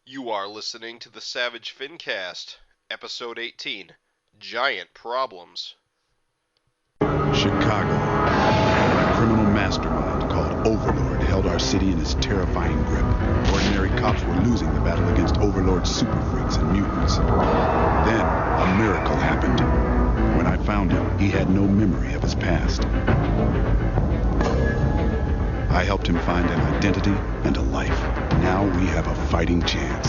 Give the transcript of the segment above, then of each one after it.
You are listening to the Savage FINcast, Episode 18, Giant Problems. Chicago. A criminal mastermind called Overlord held our city in his terrifying grip. Ordinary cops were losing the battle against Overlord's super freaks and mutants. Then, a miracle happened. When I found him, he had no memory of his past. I helped him find an identity and a life. Now we have a fighting chance.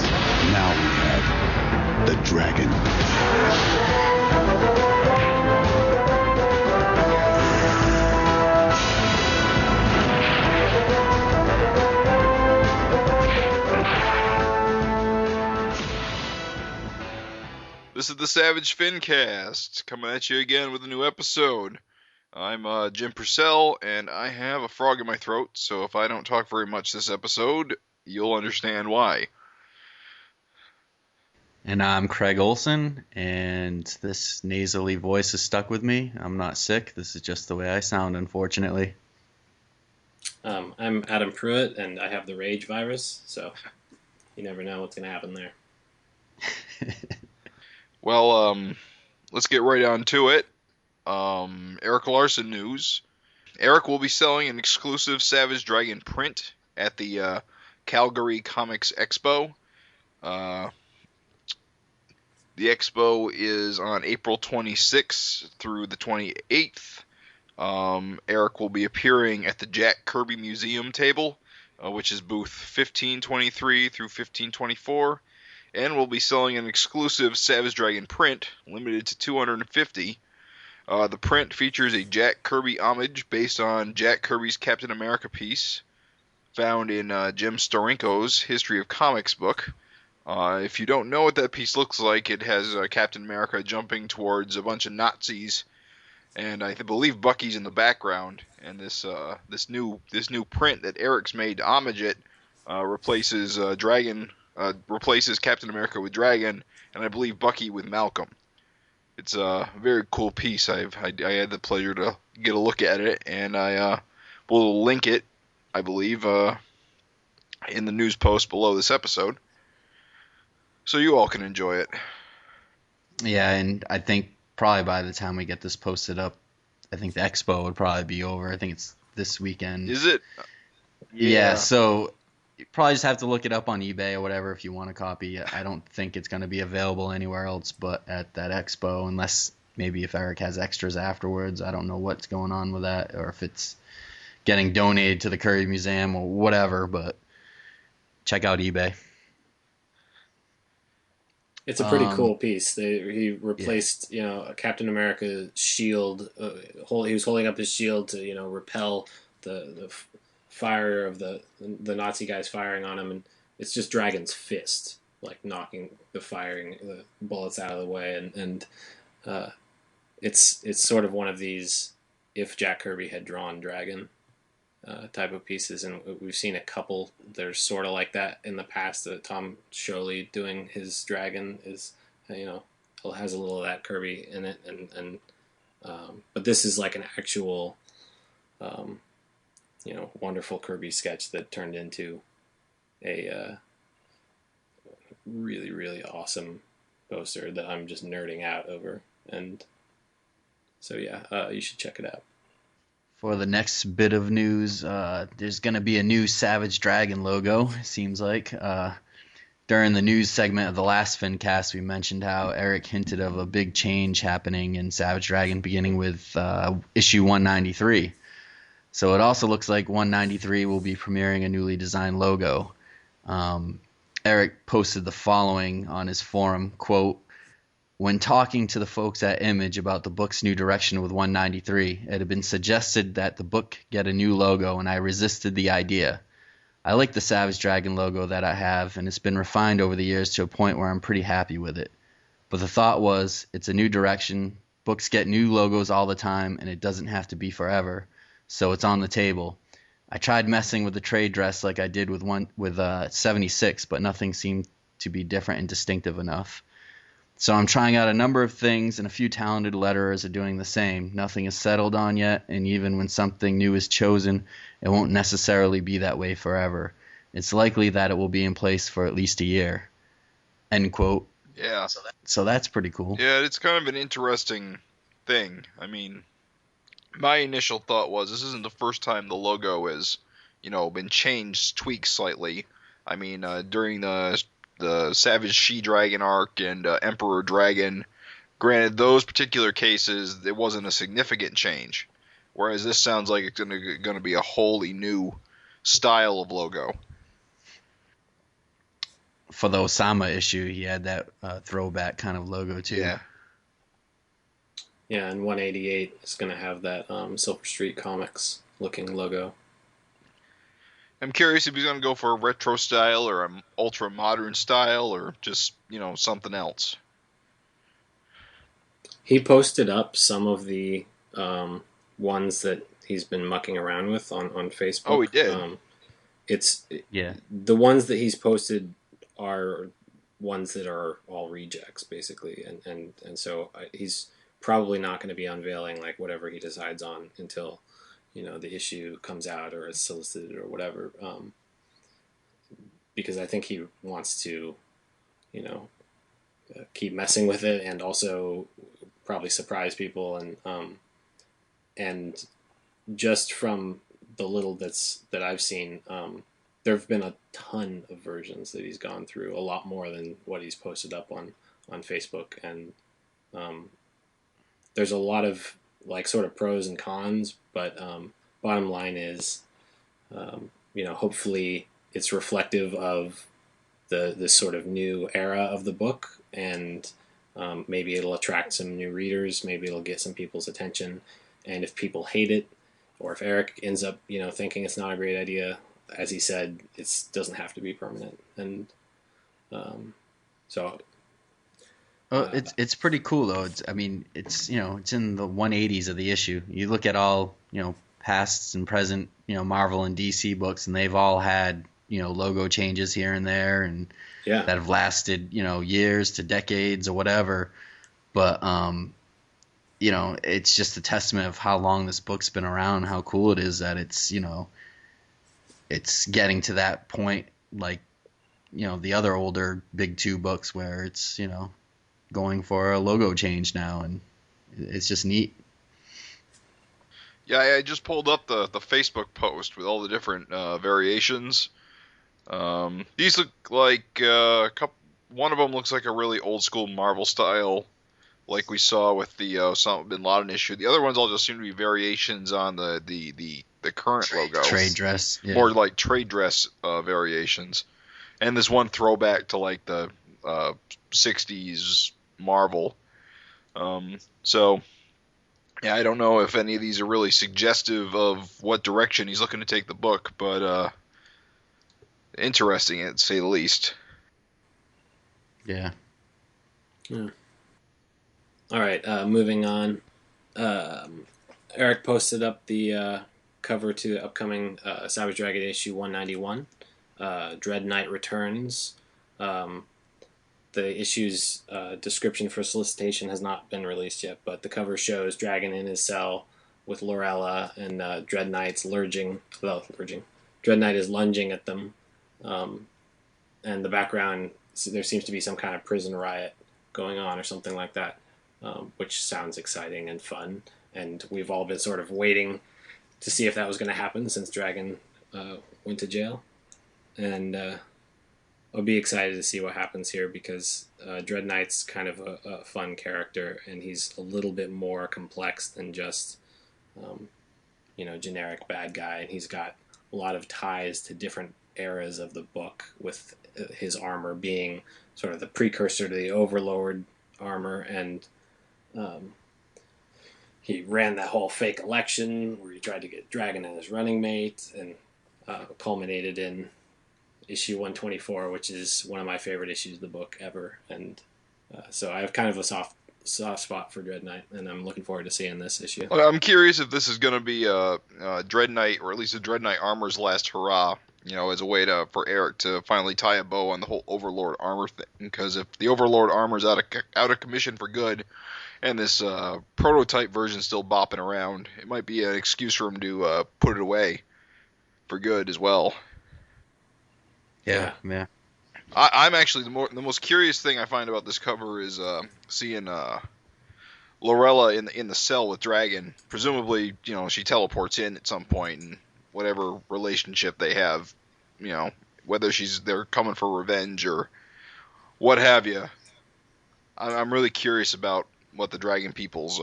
Now we have the dragon. This is the Savage FINcast, coming at you again with a new episode. I'm Jim Purcell, and I have a frog in my throat, so if I don't talk very much this episode, you'll understand why. And I'm Craig Olson, and this nasally voice is stuck with me. I'm not sick. This is just the way I sound, unfortunately. I'm Adam Pruitt, and I have the rage virus, so you never know what's going to happen there. Well, let's get right on to it. Erik Larsen news. Erik will be selling an exclusive Savage Dragon print at the Calgary Comics Expo. The expo is on April 26th through the 28th. Erik will be appearing at the Jack Kirby Museum table, which is booth 1523 through 1524, and will be selling an exclusive Savage Dragon print, limited to 250. The print features a Jack Kirby homage based on Jack Kirby's Captain America piece, found in Jim Steranko's History of Comics book. If you don't know what that piece looks like, it has Captain America jumping towards a bunch of Nazis, and I believe Bucky's in the background. And this new print that Erik's made to homage it replaces Captain America with Dragon, and I believe Bucky with Malcolm. It's a very cool piece. I had the pleasure to get a look at it, and I will link it, I believe, in the news post below this episode, so you all can enjoy it. Yeah, and I think probably by the time we get this posted up, I think the expo would probably be over. I think it's this weekend. Is it? Yeah, so you probably just have to look it up on eBay or whatever if you want a copy. I don't think it's going to be available anywhere else but at that expo, unless maybe if Erik has extras afterwards. I don't know what's going on with that, or if it's getting donated to the Kirby Museum or whatever, but check out eBay. It's a pretty cool piece. He replaced, Captain America's shield. He was holding up his shield to, repel the fire of the Nazi guys firing on him, and it's just Dragon's fist, like knocking the bullets out of the way, and it's sort of one of these if Jack Kirby had drawn Dragon type of pieces, and we've seen a couple that are sort of like that in the past. Tom Sholey doing his Dragon is, has a little of that Kirby in it, and but this is like an actual, wonderful Kirby sketch that turned into a really, really awesome poster that I'm just nerding out over, and so you should check it out. For the next bit of news, there's going to be a new Savage Dragon logo, it seems like. During the news segment of the last FINcast, we mentioned how Erik hinted of a big change happening in Savage Dragon, beginning with issue 193. So it also looks like 193 will be premiering a newly designed logo. Erik posted the following on his forum, quote, "When talking to the folks at Image about the book's new direction with 193, it had been suggested that the book get a new logo, and I resisted the idea. I like the Savage Dragon logo that I have, and it's been refined over the years to a point where I'm pretty happy with it. But the thought was, it's a new direction, books get new logos all the time, and it doesn't have to be forever, so it's on the table. I tried messing with the trade dress like I did with 76, but nothing seemed to be different and distinctive enough. So I'm trying out a number of things, and a few talented letterers are doing the same. Nothing is settled on yet, and even when something new is chosen, it won't necessarily be that way forever. It's likely that it will be in place for at least a year. End quote. Yeah. So that's pretty cool. Yeah, it's kind of an interesting thing. I mean, my initial thought was this isn't the first time the logo has, been changed, tweaked slightly. I mean, during the Savage She-Dragon arc and Emperor Dragon, granted, those particular cases, it wasn't a significant change. Whereas this sounds like it's going to be a wholly new style of logo. For the Osama issue, he had that throwback kind of logo too. Yeah. Yeah, and 188 is going to have that Silver Street Comics looking logo. I'm curious if he's going to go for a retro style or an ultra modern style or just, something else. He posted up some of the ones that he's been mucking around with on Facebook. Oh, he did? The ones that he's posted are ones that are all rejects, basically. And so he's probably not going to be unveiling like whatever he decides on until the issue comes out or is solicited or whatever, because I think he wants to keep messing with it and also probably surprise people, and just from the little that I've seen, there have been a ton of versions that he's gone through, a lot more than what he's posted up on Facebook, and there's a lot of like sort of pros and cons, but bottom line is, hopefully it's reflective of this sort of new era of the book, and maybe it'll attract some new readers, maybe it'll get some people's attention, and if people hate it, or if Erik ends up thinking it's not a great idea, as he said, it doesn't have to be permanent, and so. It's pretty cool though. It's it's in the 180s of the issue. You look at all past and present Marvel and DC books, and they've all had logo changes here and there, and that have lasted years to decades or whatever. But it's just a testament of how long this book's been around, how cool it is that it's it's getting to that point, like the other older big two books where it's going for a logo change now, and it's just neat. Yeah, I just pulled up the Facebook post with all the different variations. These look like one of them looks like a really old school Marvel style, like we saw with the Osama bin Laden issue. The other ones all just seem to be variations on the current logo. Trade dress. Yeah. More like trade dress variations. And there's one throwback to like the 60s Marvel. So, yeah, I don't know if any of these are really suggestive of what direction he's looking to take the book, but interesting, to say the least. Yeah. All right, moving on. Erik posted up the cover to the upcoming Savage Dragon issue 191. Dread Knight returns. The issue's description for solicitation has not been released yet, but the cover shows Dragon in his cell with Lorella, and Dread Knight's lurging. Dread Knight is lunging at them, and the background, there seems to be some kind of prison riot going on or something like that, which sounds exciting and fun, and we've all been sort of waiting to see if that was going to happen since Dragon went to jail, and I'll be excited to see what happens here, because Dread Knight's kind of a fun character, and he's a little bit more complex than just, generic bad guy. And he's got a lot of ties to different eras of the book, with his armor being sort of the precursor to the Overlord armor, and he ran that whole fake election where he tried to get Dragon as his running mate, and culminated in issue 124, which is one of my favorite issues of the book ever, and so I have kind of a soft spot for Dread Knight, and I'm looking forward to seeing this issue. Well, I'm curious if this is going to be Dread Knight, or at least a Dread Knight armor's last hurrah, as a way for Erik to finally tie a bow on the whole Overlord armor thing. Because if the Overlord armor's out of commission for good, and this prototype version's still bopping around, it might be an excuse for him to put it away for good as well. Yeah. I'm actually the most curious thing I find about this cover is seeing Lorella in the cell with Dragon. Presumably, she teleports in at some point, and whatever relationship they have, whether they're coming for revenge or what have you. I'm really curious about what the Dragon People's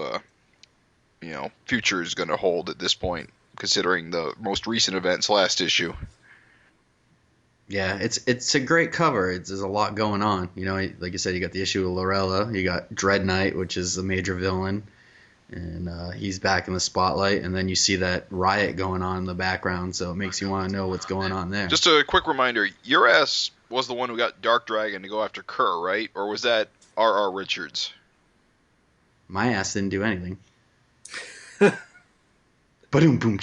future is going to hold at this point, considering the most recent events last issue. Yeah, it's a great cover. There's a lot going on. Like you said, you got the issue with Lorella. You got Dread Knight, which is the major villain, and he's back in the spotlight. And then you see that riot going on in the background, so it makes you want to know what's going on there. Just a quick reminder, your ass was the one who got Dark Dragon to go after Kerr, right? Or was that R.R. Richards? My ass didn't do anything. Ba-doom boom.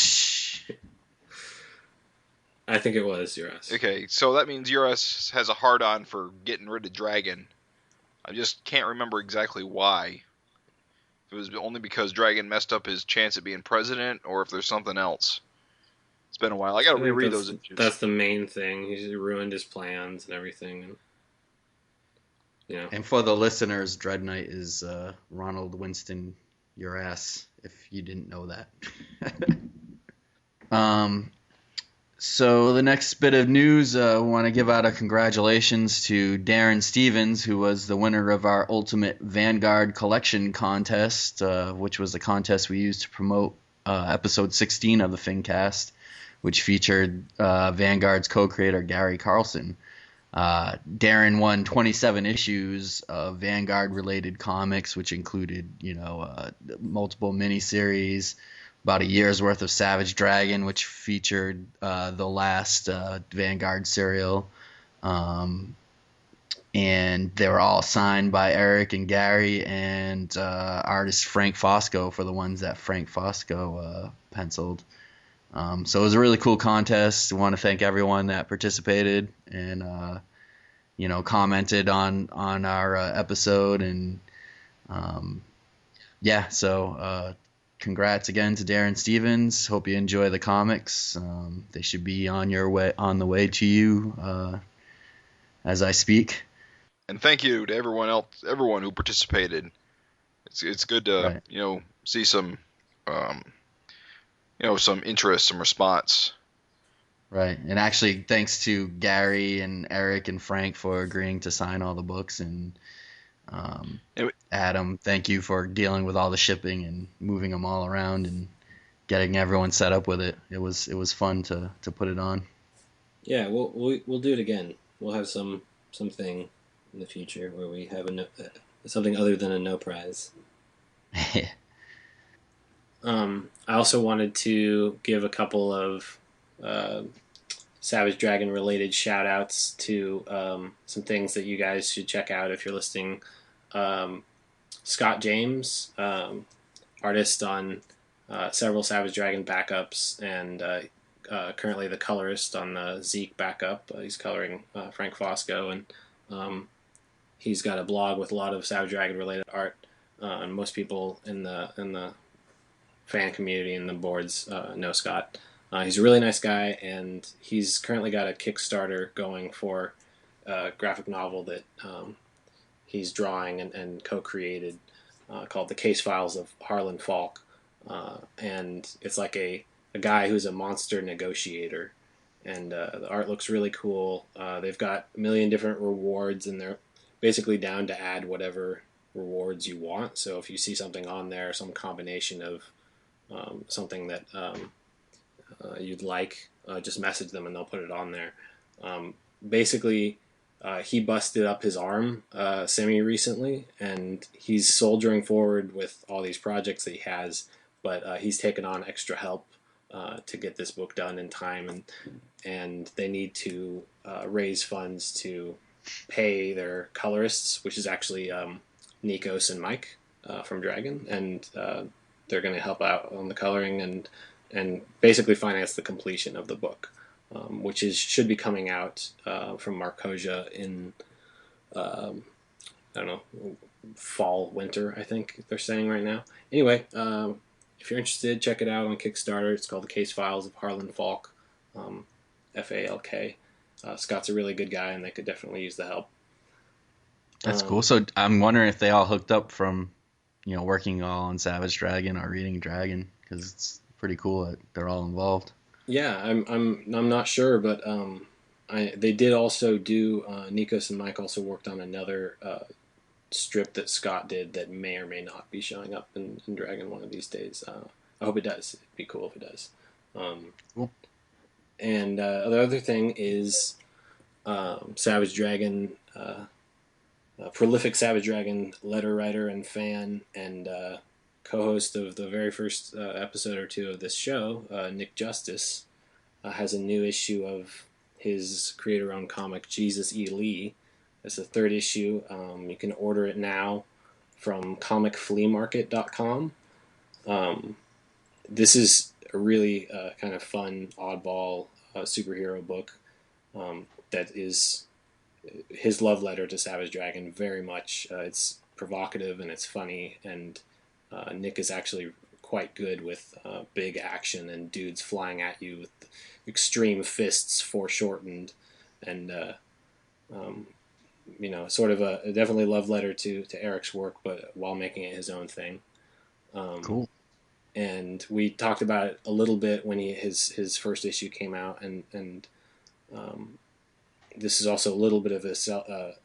I think it was your ass. Okay, so that means your ass has a hard-on for getting rid of Dragon. I just can't remember exactly why. If it was only because Dragon messed up his chance at being president, or if there's something else. It's been a while. I gotta reread those issues. That's the main thing. He ruined his plans and everything. And for the listeners, Dread Knight is Ronald Winston, your ass, if you didn't know that. So the next bit of news, I want to give out a congratulations to Darren Stevens, who was the winner of our Ultimate Vanguard Collection contest, which was the contest we used to promote episode 16 of the FINcast, which featured Vanguard's co-creator Gary Carlson. Darren won 27 issues of Vanguard-related comics, which included, multiple miniseries, about a year's worth of Savage Dragon, which featured the last Vanguard serial. And they were all signed by Erik and Gary and artist Frank Fosco for the ones that Frank Fosco penciled. So it was a really cool contest. I want to thank everyone that participated and, commented on our episode. And, congrats again to Darren Stevens. Hope you enjoy the comics. They should be on the way to you as I speak. And thank you to everyone who participated. It's good to see some some interest, some response. Right, and actually, thanks to Gary and Erik and Frank for agreeing to sign all the books, and Adam, thank you for dealing with all the shipping and moving them all around and getting everyone set up with it. It was fun to put it on. Yeah, we'll do it again. We'll have something in the future where we have something other than a no prize. I also wanted to give a couple of Savage Dragon related shout outs to some things that you guys should check out if you're listening. Scott James, artist on several Savage Dragon backups, and currently the colorist on the Zeke backup. He's coloring Frank Fosco, and he's got a blog with a lot of Savage Dragon related art. And most people in the fan community and the boards know Scott. He's a really nice guy, and he's currently got a Kickstarter going for a graphic novel that he's drawing and co-created called The Case Files of Harlan Falk. And it's like a guy who's a monster negotiator. And the art looks really cool. They've got a million different rewards, and they're basically down to add whatever rewards you want. So if you see something on there, some combination of something that you'd like, just message them and they'll put it on there. Basically, he busted up his arm semi-recently, and he's soldiering forward with all these projects that he has, but he's taken on extra help to get this book done in time, and they need to raise funds to pay their colorists, which is actually Nikos and Mike from Dragon, and they're going to help out on the coloring and basically finance the completion of the book, which should be coming out from Marcosia in fall, winter, I think they're saying right now. Anyway, if you're interested, check it out on Kickstarter. It's called The Case Files of Harlan Falk, Falk. Scott's a really good guy, and they could definitely use the help. That's cool. So I'm wondering if they all hooked up from, working all on Savage Dragon or reading Dragon, because it's pretty cool that they're all involved. Yeah, I'm not sure, but they did also do. Nikos and Mike also worked on another strip that Scott did that may or may not be showing up in Dragon one of these days. I hope it does. It'd be cool if it does. Cool. And the other thing is Savage Dragon, prolific Savage Dragon letter writer and fan, and co-host of the very first episode or two of this show, Nick Justice, has a new issue of his creator-owned comic, Jesus E. Lee. It's the third issue. You can order it now from comicfleamarket.com. This is a really kind of fun, oddball superhero book that is his love letter to Savage Dragon very much. It's provocative and it's funny, and Nick is actually quite good with big action and dudes flying at you with extreme fists foreshortened, and sort of a definitely love letter to Erik's work, but while making it his own thing. Cool. And we talked about it a little bit when his first issue came out, and this is also a little bit of a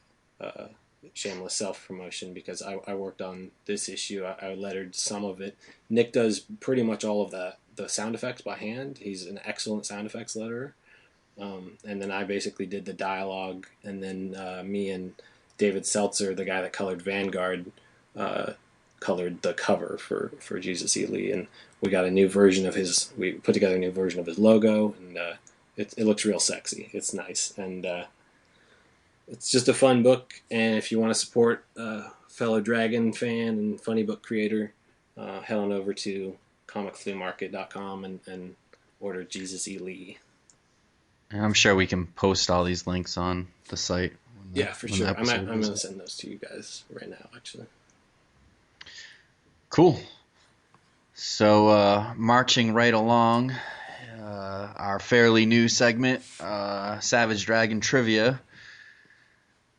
shameless self-promotion, because I worked on this issue. I lettered some of it. Nick does pretty much all of the sound effects by hand. He's an excellent sound effects letterer. And then I basically did the dialogue, and then me and David Seltzer, the guy that colored Vanguard, colored the cover for Jesus E. Lee, and we got a new version of we put together a new version of his logo, and it looks real sexy. It's nice, and it's just a fun book. And if you want to support a fellow Dragon fan and funny book creator, head on over to comicfleamarket.com and order Jesus E. Lee. And I'm sure we can post all these links on the site. Yeah, for sure. I'm going to send those to you guys right now, actually. Cool. So, marching right along, our fairly new segment, Savage Dragon Trivia.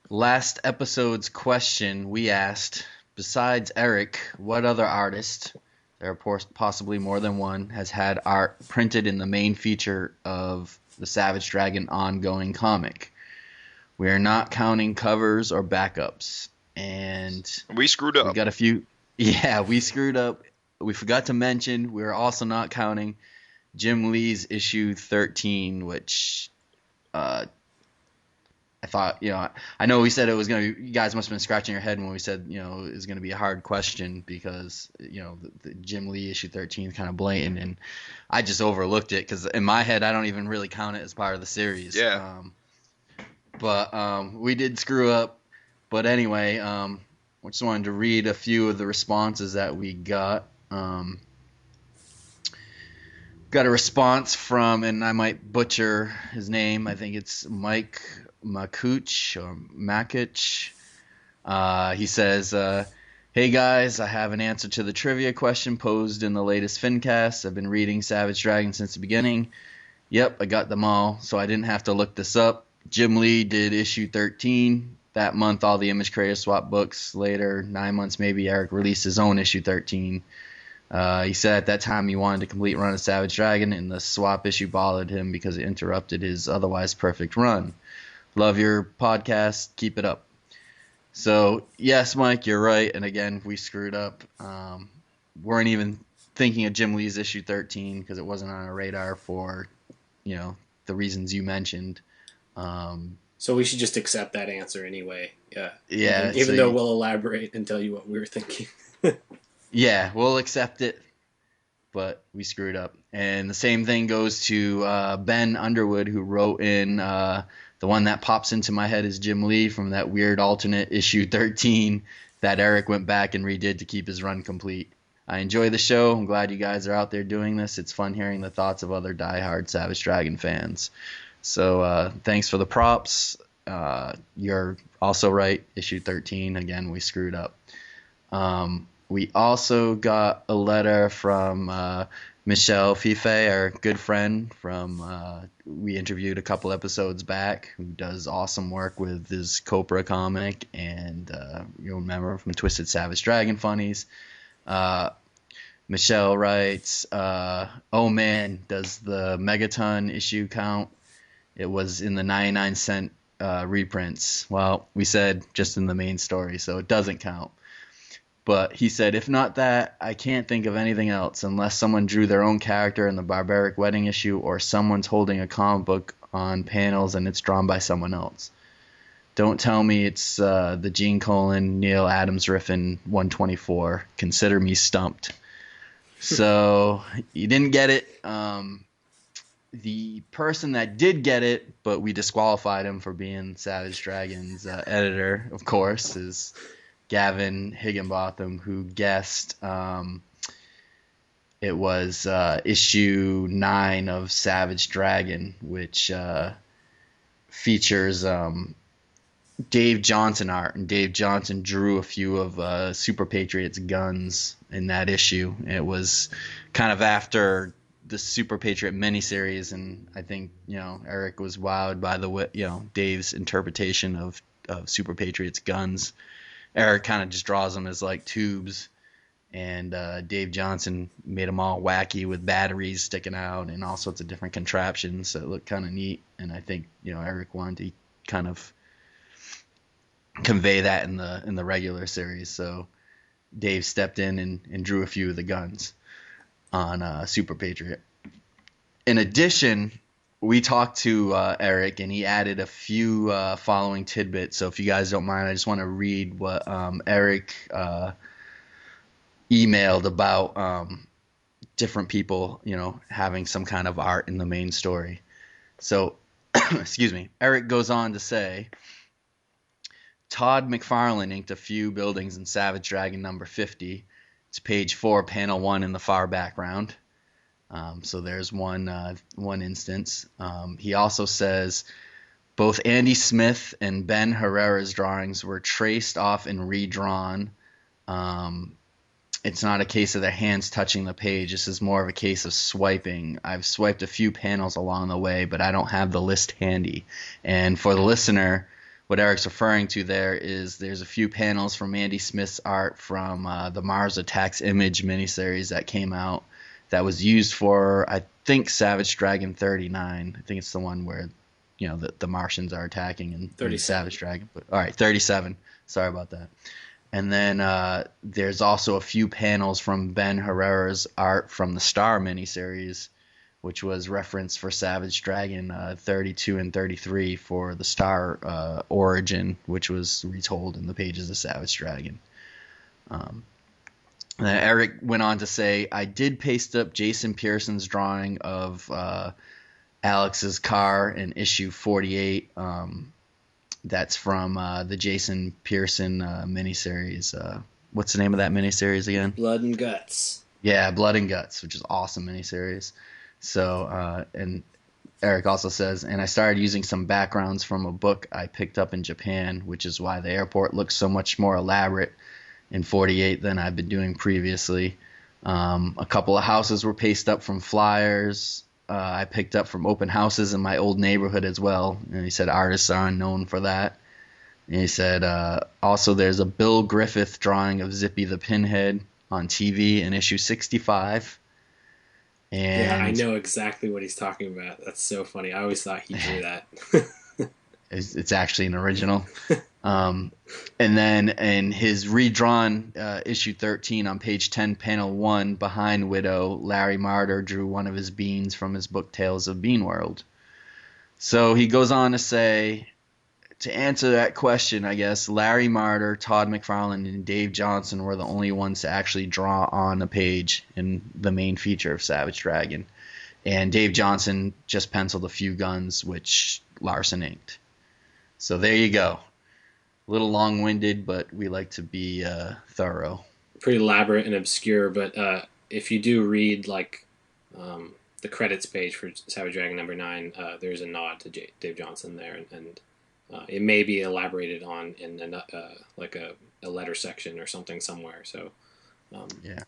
Last episode's question, we asked, besides Erik, what other artist, there are possibly more than one, has had art printed in the main feature of the Savage Dragon ongoing comic? We are not counting covers or backups. And we screwed up. We got a few. Yeah, we screwed up. We forgot to mention we were also not counting Jim Lee's issue 13, which I thought, I know we said it was going to be, you guys must have been scratching your head when we said, it was going to be a hard question because, the Jim Lee issue 13 is kind of blatant, and I just overlooked it because in my head I don't even really count it as part of the series. Yeah. But we did screw up. But anyway, I just wanted to read a few of the responses that we got. Got a response from, and I might butcher his name, I think it's Mike Makuch or Makic. He says, hey guys, I have an answer to the trivia question posed in the latest FINcast. I've been reading Savage Dragon since the beginning. Yep, I got them all, so I didn't have to look this up. Jim Lee did issue 13. That month, all the Image Creator Swap books. Later, 9 months maybe, Erik released his own issue 13. He said at that time he wanted to complete run of Savage Dragon, and the swap issue bothered him because it interrupted his otherwise perfect run. Love your podcast. Keep it up. So, yes, Mike, you're right. And again, we screwed up. Weren't even thinking of Jim Lee's issue 13 because it wasn't on our radar for, the reasons you mentioned. So we should just accept that answer anyway. Yeah. Yeah. Even though we'll elaborate and tell you what we were thinking. Yeah, we'll accept it, but we screwed up. And the same thing goes to Ben Underwood, who wrote in the one that pops into my head is Jim Lee from that weird alternate issue 13 that Erik went back and redid to keep his run complete. I enjoy the show. I'm glad you guys are out there doing this. It's fun hearing the thoughts of other diehard Savage Dragon fans. So thanks for the props. You're also right. Issue 13, again, we screwed up. We also got a letter from Michel Fife, our good friend from we interviewed a couple episodes back, who does awesome work with his Copra comic, and you'll remember from Twisted Savage Dragon Funnies. Michelle writes, oh man, does the Megaton issue count? It was in the 99-cent reprints. Well, we said just in the main story, so it doesn't count. But he said, if not that, I can't think of anything else unless someone drew their own character in the Barbaric Wedding issue or someone's holding a comic book on panels and it's drawn by someone else. Don't tell me it's the Gene Colan, Neil Adams riffin 124. Consider me stumped. So you didn't get it. The person that did get it, but we disqualified him for being Savage Dragon's editor, of course, is Gavin Higginbotham, who guessed it was issue 9 of Savage Dragon, which features Dave Johnson art, and Dave Johnson drew a few of Super Patriot's guns in that issue. It was kind of after the Super Patriot miniseries, and I think Erik was wowed by Dave's interpretation of Super Patriot's guns. Erik kind of just draws them as like tubes, and Dave Johnson made them all wacky with batteries sticking out and all sorts of different contraptions, so it looked kind of neat. And I think Erik wanted to kind of convey that in the regular series, so Dave stepped in and drew a few of the guns on Super Patriot. In addition, we talked to Erik, and he added a few following tidbits. So if you guys don't mind, I just want to read what Erik emailed about different people, having some kind of art in the main story. So, excuse me, Erik goes on to say, Todd McFarlane inked a few buildings in Savage Dragon number 50. It's page 4, panel 1 in the far background. So there's one instance. He also says both Andy Smith and Ben Herrera's drawings were traced off and redrawn. It's not a case of their hands touching the page. This is more of a case of swiping. I've swiped a few panels along the way, but I don't have the list handy. And for the listener, what Erik's referring to there is there's a few panels from Andy Smith's art from the Mars Attacks Image miniseries that came out that was used for, I think, Savage Dragon 39. I think it's the one where, the Martians are attacking in Savage Dragon. But, all right, 37. Sorry about that. And then there's also a few panels from Ben Herrera's art from the Star miniseries, which was referenced for Savage Dragon 32 and 33 for the Star origin, which was retold in the pages of Savage Dragon. And then Erik went on to say, I did paste up Jason Pearson's drawing of Alex's car in issue 48. That's from the Jason Pearson miniseries. What's the name of that miniseries again? Blood and Guts. Yeah, Blood and Guts, which is awesome miniseries. So, and Erik also says, and I started using some backgrounds from a book I picked up in Japan, which is why the airport looks so much more elaborate in 48 than I've been doing previously. A couple of houses were pasted up from flyers. I picked up from open houses in my old neighborhood as well. And he said artists are unknown for that. And he said also there's a Bill Griffith drawing of Zippy the Pinhead on TV in issue 65. And yeah, I know exactly what he's talking about. That's so funny. I always thought he drew that. It's actually an original. And then in his redrawn issue 13 on page 10, panel 1, behind Widow, Larry Marder drew one of his beans from his book Tales of Bean World. So he goes on to say, to answer that question, I guess, Larry Marder, Todd McFarlane, and Dave Johnson were the only ones to actually draw on the page in the main feature of Savage Dragon. And Dave Johnson just penciled a few guns, which Larsen inked. So there you go. A little long-winded, but we like to be thorough. Pretty elaborate and obscure, but if you do read the credits page for Savage Dragon number 9, there's a nod to Dave Johnson there, and it may be elaborated on in a letter section or something somewhere. So, yeah.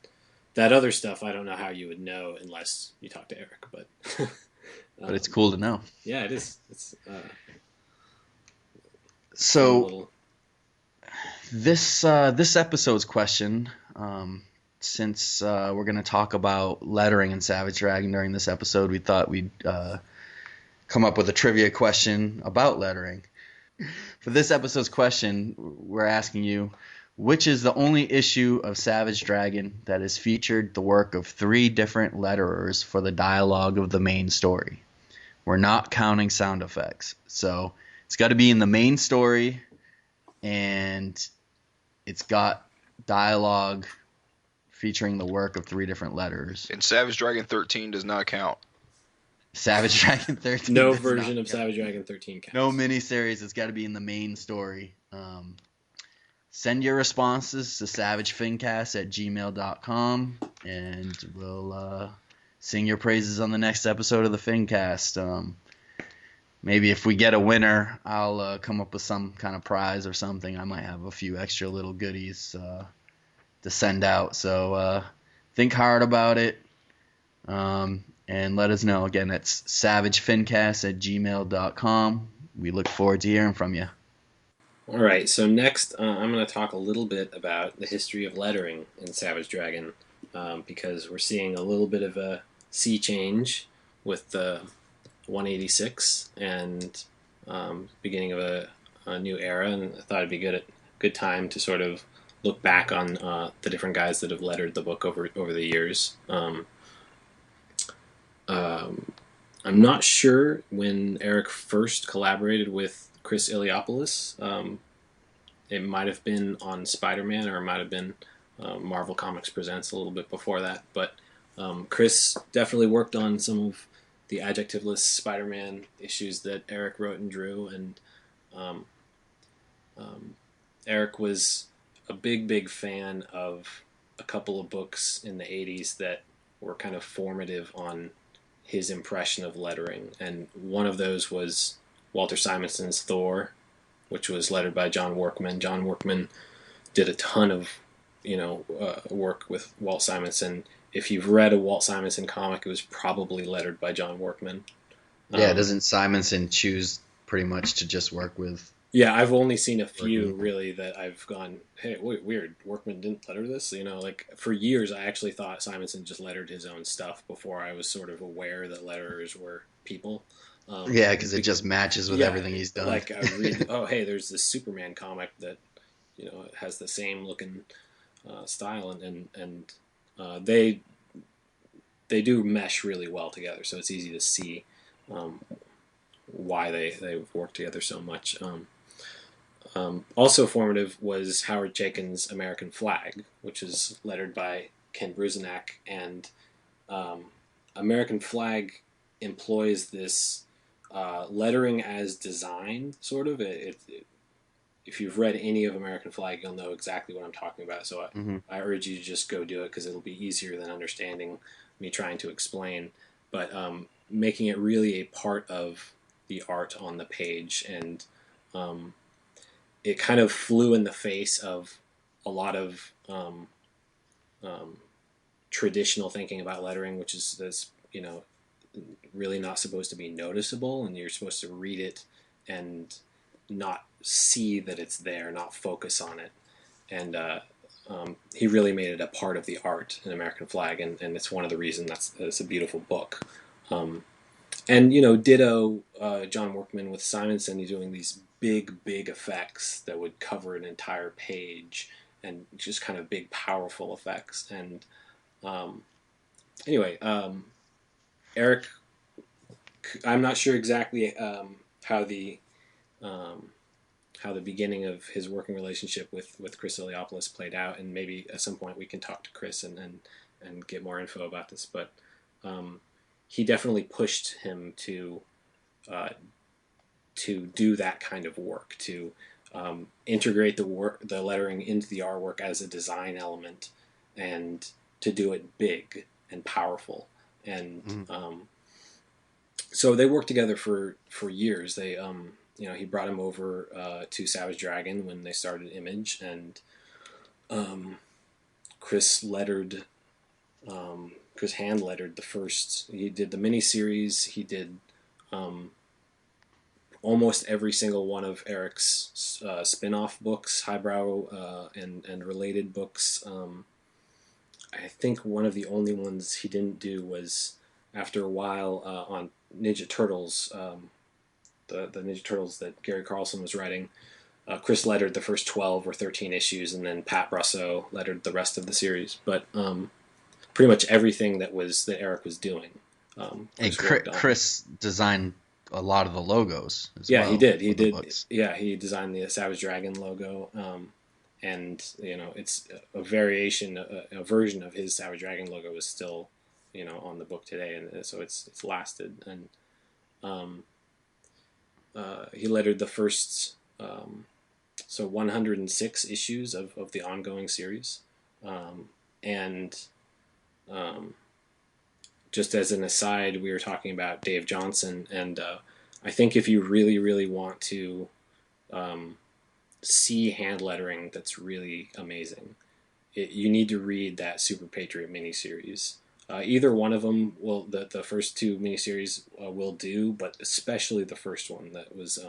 That other stuff, I don't know how you would know unless you talk to Erik, but but it's cool to know. Yeah, it is. It's so this episode's question, since we're going to talk about lettering in Savage Dragon during this episode, we thought we'd come up with a trivia question about lettering. For this episode's question, we're asking you, which is the only issue of Savage Dragon that has featured the work of 3 different letterers for the dialogue of the main story? We're not counting sound effects. So it's got to be in the main story, and it's got dialogue featuring the work of 3 different letterers. And Savage Dragon 13 does not count. Savage Dragon 13. No version of Savage Dragon 13 counts. No miniseries. It's got to be in the main story. Send your responses to SAVAGEFINCAST@gmail.com, and we'll sing your praises on the next episode of the FINcast. Maybe if we get a winner, I'll come up with some kind of prize or something. I might have a few extra little goodies to send out. So think hard about it, and let us know. Again, that's SAVAGEFINCAST@gmail.com. We look forward to hearing from you. All right, so next I'm going to talk a little bit about the history of lettering in Savage Dragon, because we're seeing a little bit of a sea change with the 186 and beginning of a new era, and I thought it'd be good time to sort of look back on the different guys that have lettered the book over the years. I'm not sure when Erik first collaborated with Chris Iliopoulos. It might have been on Spider-Man, or it might have been Marvel Comics Presents a little bit before that. But Chris definitely worked on some of the adjectiveless Spider-Man issues that Erik wrote and drew. And Erik was a big fan of a couple of books in the 80s that were kind of formative on his impression of lettering. And one of those was Walter Simonson's Thor, which was lettered by John Workman. John Workman did a ton of, work with Walt Simonson. If you've read a Walt Simonson comic, it was probably lettered by John Workman. Yeah, doesn't Simonson choose pretty much to just work with? Yeah, I've only seen a few really that I've gone, hey, wait, weird, Workman didn't letter this? For years I actually thought Simonson just lettered his own stuff before I was sort of aware that letterers were people. Yeah, because it just matches with everything he's done. Like I read, hey, there's this Superman comic that has the same looking style, and they do mesh really well together. So it's easy to see why they work together so much. Also formative was Howard Chaykin's American Flag, which is lettered by Ken Bruzenak, and American Flag employs this lettering as design, sort of. If you've read any of American Flag, you'll know exactly what I'm talking about. So I urge you to just go do it, because it'll be easier than understanding me trying to explain. But making it really a part of the art on the page, and it kind of flew in the face of a lot of traditional thinking about lettering, which is this, really not supposed to be noticeable, and you're supposed to read it and not see that it's there, not focus on it. And he really made it a part of the art in American Flag, and it's one of the reasons it's a beautiful book. And ditto John Workman with Simonson. He's doing these big effects that would cover an entire page, and just kind of big, powerful effects. And Erik, I'm not sure exactly how the beginning of his working relationship with Chris Iliopoulos played out, and maybe at some point we can talk to Chris and get more info about this. But he definitely pushed him to do that kind of work, to integrate the lettering into the artwork as a design element, and to do it big and powerful. And so they worked together for years. They he brought him over to Savage Dragon when they started Image, and Chris lettered Chris hand lettered the first. He did the miniseries. He did almost every single one of Erik's spin-off books, highbrow and related books. I think one of the only ones he didn't do was after a while on Ninja Turtles, the Ninja Turtles that Gary Carlson was writing. Chris lettered the first 12 or 13 issues, and then Pat Brosseau lettered the rest of the series. But pretty much everything that Erik was doing. And Chris designed a lot of the logos as well. Yeah, he did. He did. Yeah, he designed the Savage Dragon logo. And it's a variation, a version of his Savage Dragon logo is still, on the book today, and so it's lasted. And he lettered the first 106 issues of the ongoing series, and just as an aside, we were talking about Dave Johnson, and I think if you really, really want to see hand lettering that's really amazing, you need to read that Super Patriot miniseries. Either one of them will, the first two miniseries will do, but especially the first one that was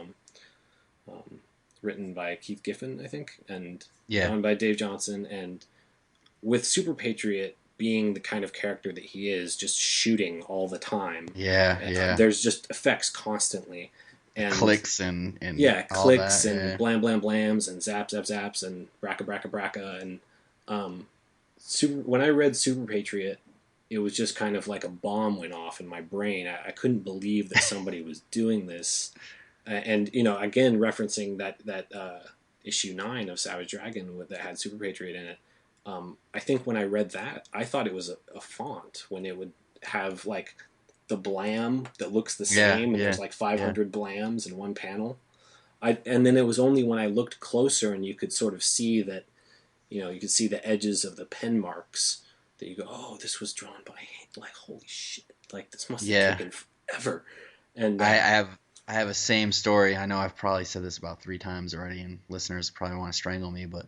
written by Keith Giffen, I think, and drawn by Dave Johnson. And with Super Patriot being the kind of character that he is, just shooting all the time. There's just effects constantly. And clicks and clicks and blam blam blams and zap zap zaps and bracka bracka bracka and when I read Super Patriot, it was just kind of like a bomb went off in my brain. I couldn't believe that somebody was doing this, and again referencing that issue 9 of Savage Dragon that had Super Patriot in it. I think when I read that, I thought it was a font when it would have like the blam that looks the same, and there's like 500 blams in one panel. And then it was only when I looked closer and you could sort of see that, you could see the edges of the pen marks that you go, oh, this was drawn by hand. Like, holy shit! Like, this must have taken forever. And I have a same story. I know I've probably said this about 3 times already, and listeners probably want to strangle me, but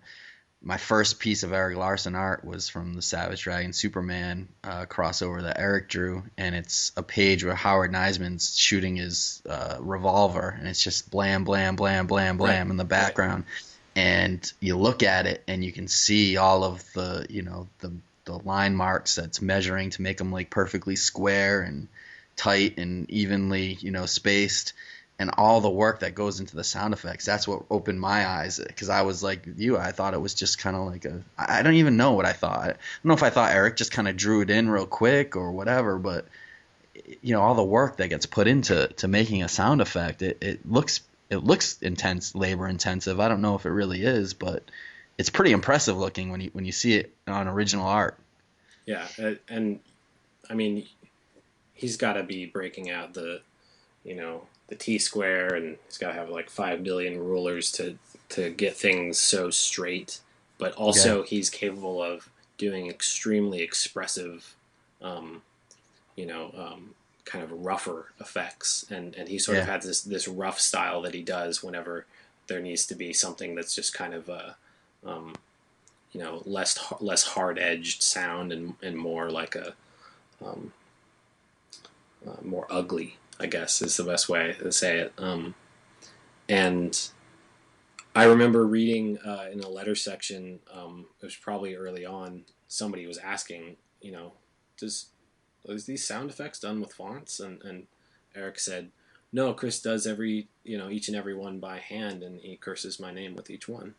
my first piece of Erik Larsen art was from the Savage Dragon Superman crossover that Erik drew, and it's a page where Howard Neisman's shooting his revolver, and it's just blam, blam, blam, blam, blam in the background. And you look at it, and you can see all of the, the line marks that's measuring to make them like perfectly square and tight and evenly, spaced. And all the work that goes into the sound effects, that's what opened my eyes. Because I was like you, I thought it was just kind of like I don't even know what I thought. I don't know if I thought Erik just kind of drew it in real quick or whatever, but all the work that gets put into making a sound effect, it looks intense, labor intensive. I don't know if it really is, but it's pretty impressive looking when you see it on original art. Yeah, and I mean, he's got to be breaking out the T-square, and he's got to have like 5 billion rulers to get things so straight. But also he's capable of doing extremely expressive, kind of rougher effects. And he sort of has this rough style that he does whenever there needs to be something that's just kind of less hard-edged sound and more like a more ugly, I guess is the best way to say it. And I remember reading in a letter section, it was probably early on, somebody was asking, is these sound effects done with fonts? And Erik said, no, Chris does each and every one by hand, and he curses my name with each one.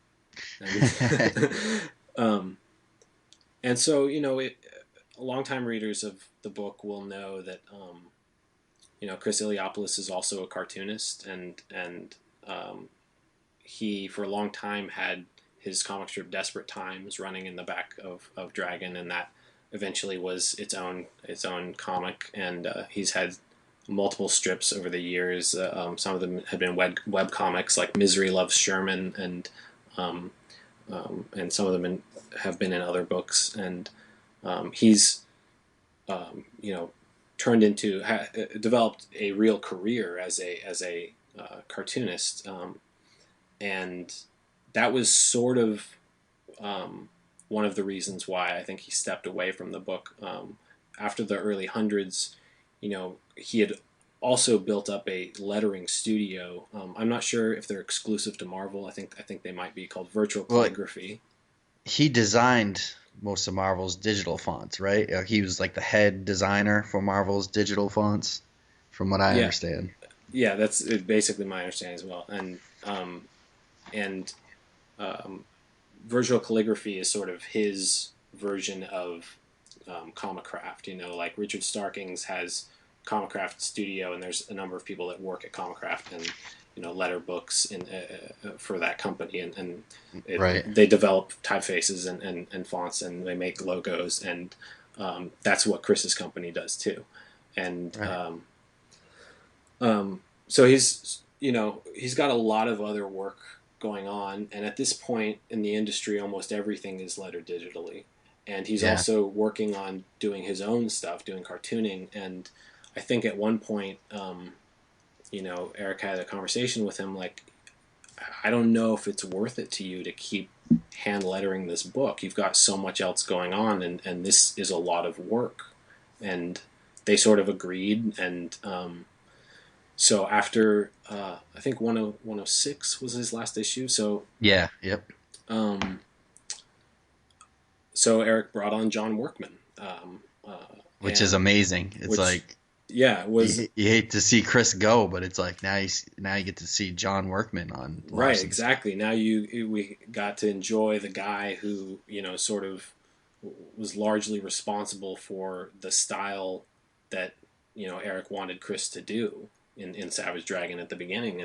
And so, longtime readers of the book will know that, Chris Iliopoulos is also a cartoonist, and he, for a long time, had his comic strip Desperate Times running in the back of Dragon, and that eventually was its own comic, and he's had multiple strips over the years. Some of them have been web comics, like Misery Loves Sherman, and some of them have been in other books, and he's turned into developed a real career as a cartoonist, and that was sort of one of the reasons why I think he stepped away from the book. After the early hundreds, he had also built up a lettering studio. I'm not sure if they're exclusive to Marvel. I think they might be called Virtual Calligraphy. He designed most of Marvel's digital fonts, right? He was like the head designer for Marvel's digital fonts, from what I understand. Yeah, that's basically my understanding as well. And Virtual Calligraphy is sort of his version of Comicraft. Like Richard Starkings has Comicraft Studio, and there's a number of people that work at Comicraft and letter books for that company, and they develop typefaces and fonts, and they make logos, and that's what Chris's company does too. And so he's got a lot of other work going on, and at this point in the industry, almost everything is lettered digitally. And he's also working on doing his own stuff, doing cartooning. And I think at one point, Erik had a conversation with him, like, I don't know if it's worth it to you to keep hand lettering this book. You've got so much else going on, and this is a lot of work. And they sort of agreed, and so after, I think 106 was his last issue. So yeah, yep. So Erik brought on John Workman, which is amazing. It's you hate to see Chris go, but it's like now you get to see John Workman on Larsen. Right, exactly. Now we got to enjoy the guy who sort of was largely responsible for the style that Erik wanted Chris to do in Savage Dragon at the beginning,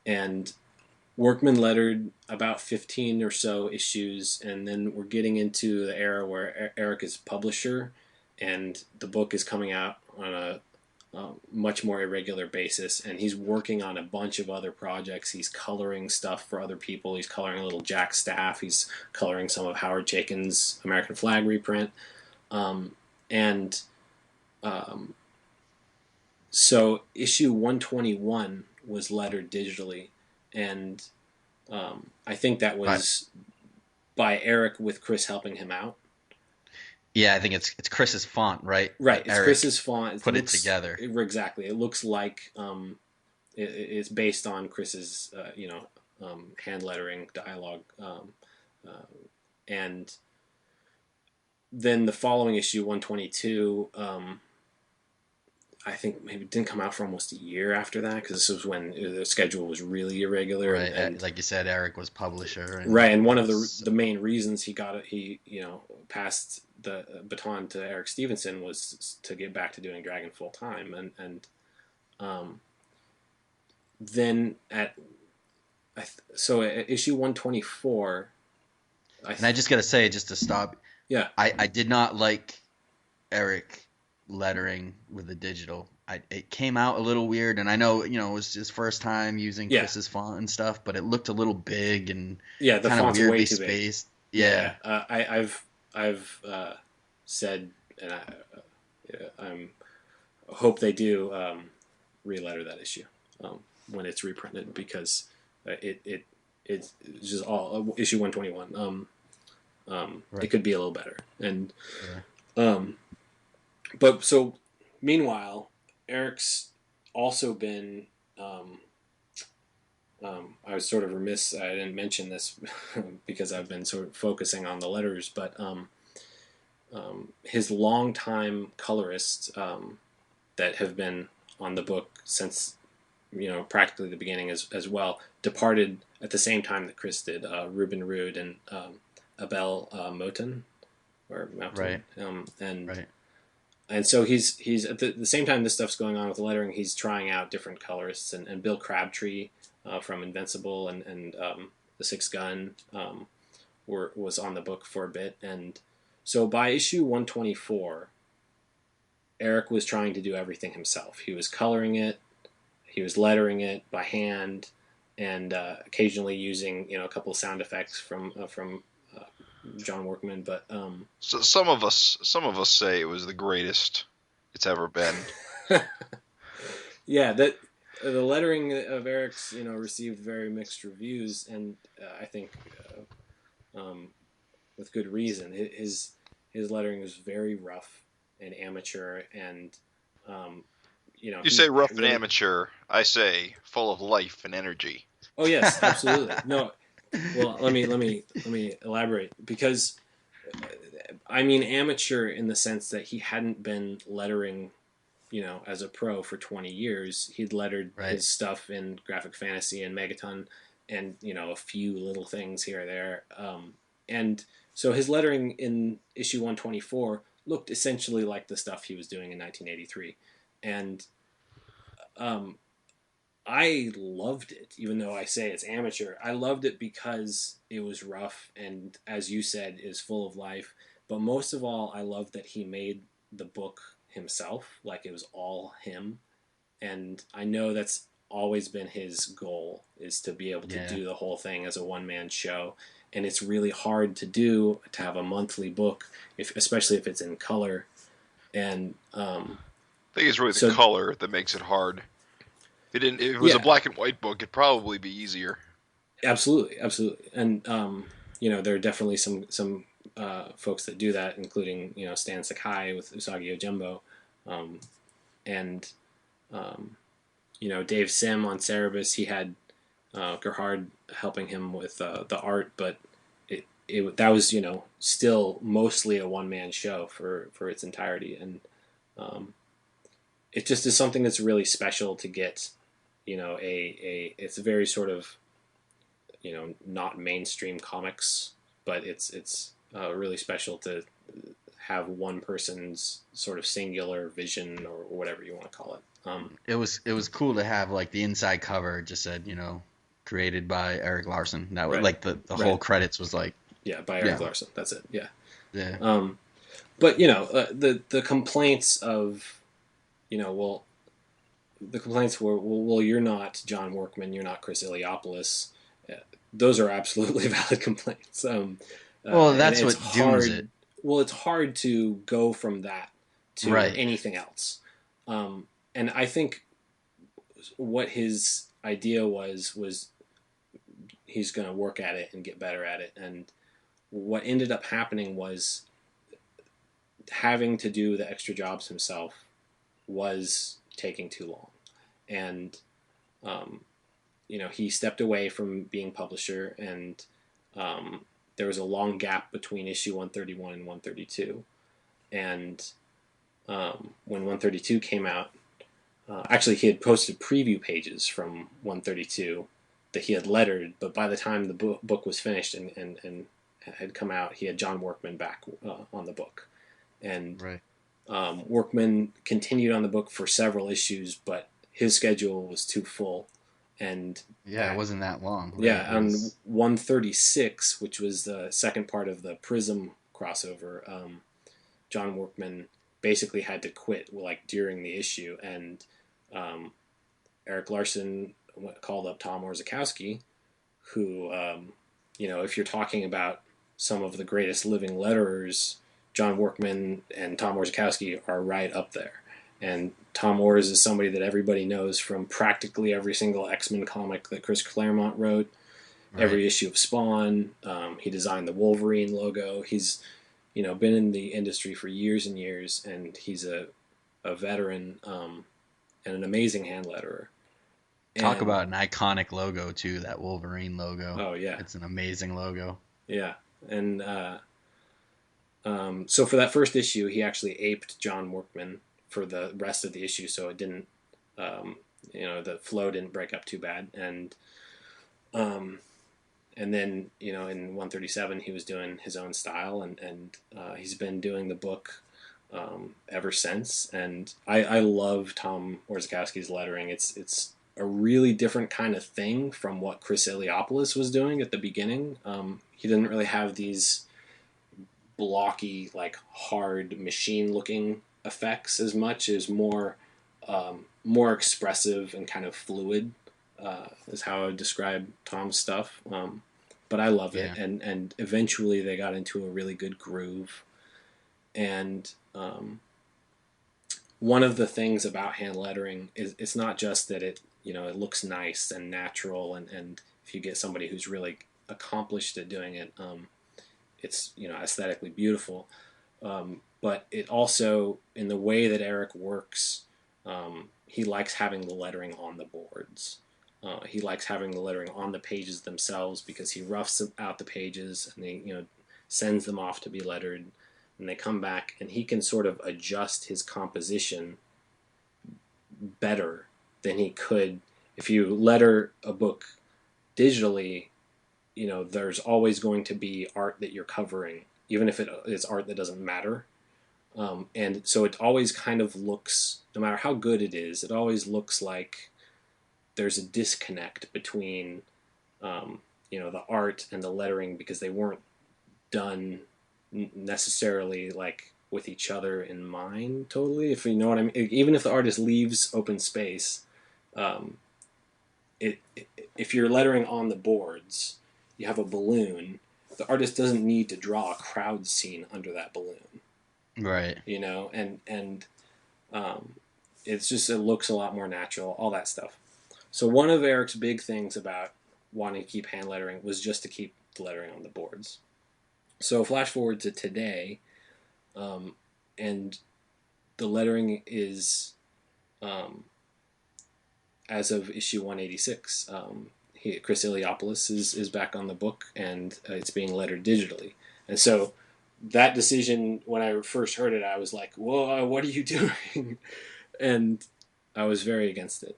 and Workman lettered about 15 or so issues, and then we're getting into the era where Erik is publisher, and the book is coming out on a much more irregular basis, and he's working on a bunch of other projects. He's coloring stuff for other people. He's coloring a little Jack Staff. He's coloring some of Howard Chaykin's American Flag reprint. So issue 121 was lettered digitally, and I think that was by Erik with Chris helping him out. Yeah, I think it's Chris's font, right? Right, it's Chris's font. Put it together. Exactly. It looks like it's based on Chris's hand lettering dialogue, and then the following issue 122. I think maybe it didn't come out for almost a year after that, because this was when the schedule was really irregular. Right, and like you said, Erik was publisher. And one of the main reasons he passed the baton to Eric Stevenson was to get back to doing Dragon full time, and then at issue 124. I just gotta say, just to stop. Yeah, I did not like Erik lettering with the digital. It came out a little weird, and I know it was his first time using Chris's font and stuff, but it looked a little big and the kind of weirdly spaced. Yeah, I've said, and I hope they do re-letter that issue when it's reprinted, because it's just all issue 121. It could be a little better, and but so meanwhile, Erik's also been. I was sort of remiss. I didn't mention this because I've been sort of focusing on the letters, but his longtime colorists that have been on the book since practically the beginning as well departed at the same time that Chris did. Ruben Rude and Abel Moten, or Mountain, right. And so he's at the same time this stuff's going on with the lettering, he's trying out different colorists, and Bill Crabtree from Invincible and the Six Gun was on the book for a bit. And so by issue 124, Erik was trying to do everything himself. He was coloring it, he was lettering it by hand, and occasionally using a couple of sound effects from John Workman, but so some of us say it was the greatest it's ever been. Yeah, that the lettering of Erik's received very mixed reviews, and I think with good reason. His lettering was very rough and amateur, and You say rough and really, amateur. I say full of life and energy. Oh yes, absolutely. No, well, let me elaborate, because I mean amateur in the sense that he hadn't been lettering, as a pro for 20 years. He'd lettered his stuff in Graphic Fantasy and Megaton, and a few little things here or there. And so his lettering in issue 124 looked essentially like the stuff he was doing in 1983, and I loved it, even though I say it's amateur. I loved it because it was rough and, as you said, is full of life. But most of all, I loved that he made the book himself, like it was all him. And I know that's always been his goal, is to be able to do the whole thing as a one-man show. And it's really hard to do, to have a monthly book, especially if it's in color. And I think it's really the color that makes it hard. If it was a black and white book, it'd probably be easier. Absolutely. And there are definitely some folks that do that, including Stan Sakai with Usagi Ojimbo, and Dave Sim on Cerebus. He had Gerhard helping him with the art, but that was still mostly a one-man show for its entirety, and it just is something that's really special to get. It's a very sort of not mainstream comics, but it's really special to have one person's sort of singular vision, or whatever you want to call it. It was cool to have, like, the inside cover just said created by Erik Larsen. That was like the whole credits was like by Erik Larsen. That's it. Yeah. But the complaints of the complaints were, well, you're not John Workman, you're not Chris Iliopoulos. Those are absolutely valid complaints. Well, that's what dooms it. Well, it's hard to go from that to anything else. And I think what his idea was he's going to work at it and get better at it. And what ended up happening was having to do the extra jobs himself was taking too long. And, he stepped away from being publisher, and there was a long gap between issue 131 and 132. And when 132 came out, actually he had posted preview pages from 132 that he had lettered, but by the time the book was finished and had come out, he had John Workman back on the book. And Workman continued on the book for several issues, but his schedule was too full. And it wasn't that long. Right? Yeah, on 136, which was the second part of the Prism crossover, John Workman basically had to quit during the issue, and Erik Larsen called up Tom Orzechowski, who if you're talking about some of the greatest living letterers, John Workman and Tom Orzechowski are right up there. And Tom Orz is somebody that everybody knows from practically every single X-Men comic that Chris Claremont wrote, every issue of Spawn. He designed the Wolverine logo. He's been in the industry for years and years, and he's a veteran and an amazing hand letterer. Talk about an iconic logo too, that Wolverine logo. Oh yeah, it's an amazing logo. Yeah, and so for that first issue, he actually aped John Workman for the rest of the issue, so it didn't, the flow didn't break up too bad. And then, in 137, he was doing his own style, and he's been doing the book ever since. And I love Tom Orzechowski's lettering. It's a really different kind of thing from what Chris Iliopoulos was doing at the beginning. He didn't really have these blocky, hard machine-looking effects as much as more expressive and kind of fluid is how I would describe Tom's stuff. But I love it, and eventually they got into a really good groove. And one of the things about hand lettering is it's not just that it looks nice and natural, and if you get somebody who's really accomplished at doing it, it's aesthetically beautiful. But it also, in the way that Erik works, he likes having the lettering on the boards. He likes having the lettering on the pages themselves because he roughs out the pages and he sends them off to be lettered, and they come back, and he can sort of adjust his composition better than he could if you letter a book digitally. There's always going to be art that you're covering, even if it's art that doesn't matter. And so it always kind of looks, no matter how good it is, it always looks like there's a disconnect between, the art and the lettering, because they weren't done necessarily like with each other in mind totally, if you know what I mean. Even if the artist leaves open space, if you're lettering on the boards, you have a balloon, the artist doesn't need to draw a crowd scene under that balloon. Right. And it's just, it looks a lot more natural, all that stuff. So one of Erik's big things about wanting to keep hand lettering was just to keep the lettering on the boards. So flash forward to today, and the lettering is, as of issue 186, Chris Iliopoulos is back on the book, and it's being lettered digitally. And so that decision, when I first heard it, I was like, whoa, what are you doing? And I was very against it.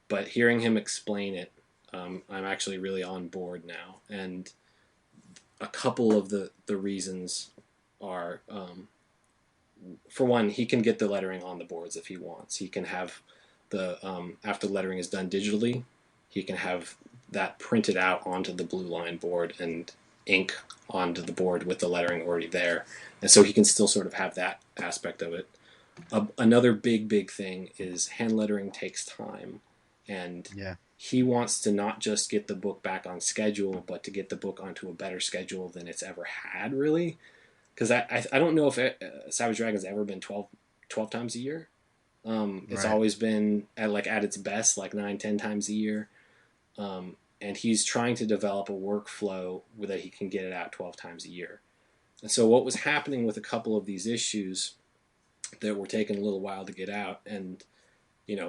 But hearing him explain it, I'm actually really on board now. And a couple of the reasons are, for one, he can get the lettering on the boards if he wants. He can have the, after lettering is done digitally, he can have that printed out onto the blue line board and ink onto the board with the lettering already there. And so he can still sort of have that aspect of it. Another big thing is hand lettering takes time. And he wants to not just get the book back on schedule, but to get the book onto a better schedule than it's ever had, really. Because I don't know if Savage Dragon's ever been 12 times a year. It's always been at its best, like 9-10 times a year. And he's trying to develop a workflow that he can get it out 12 times a year. And so what was happening with a couple of these issues that were taking a little while to get out, and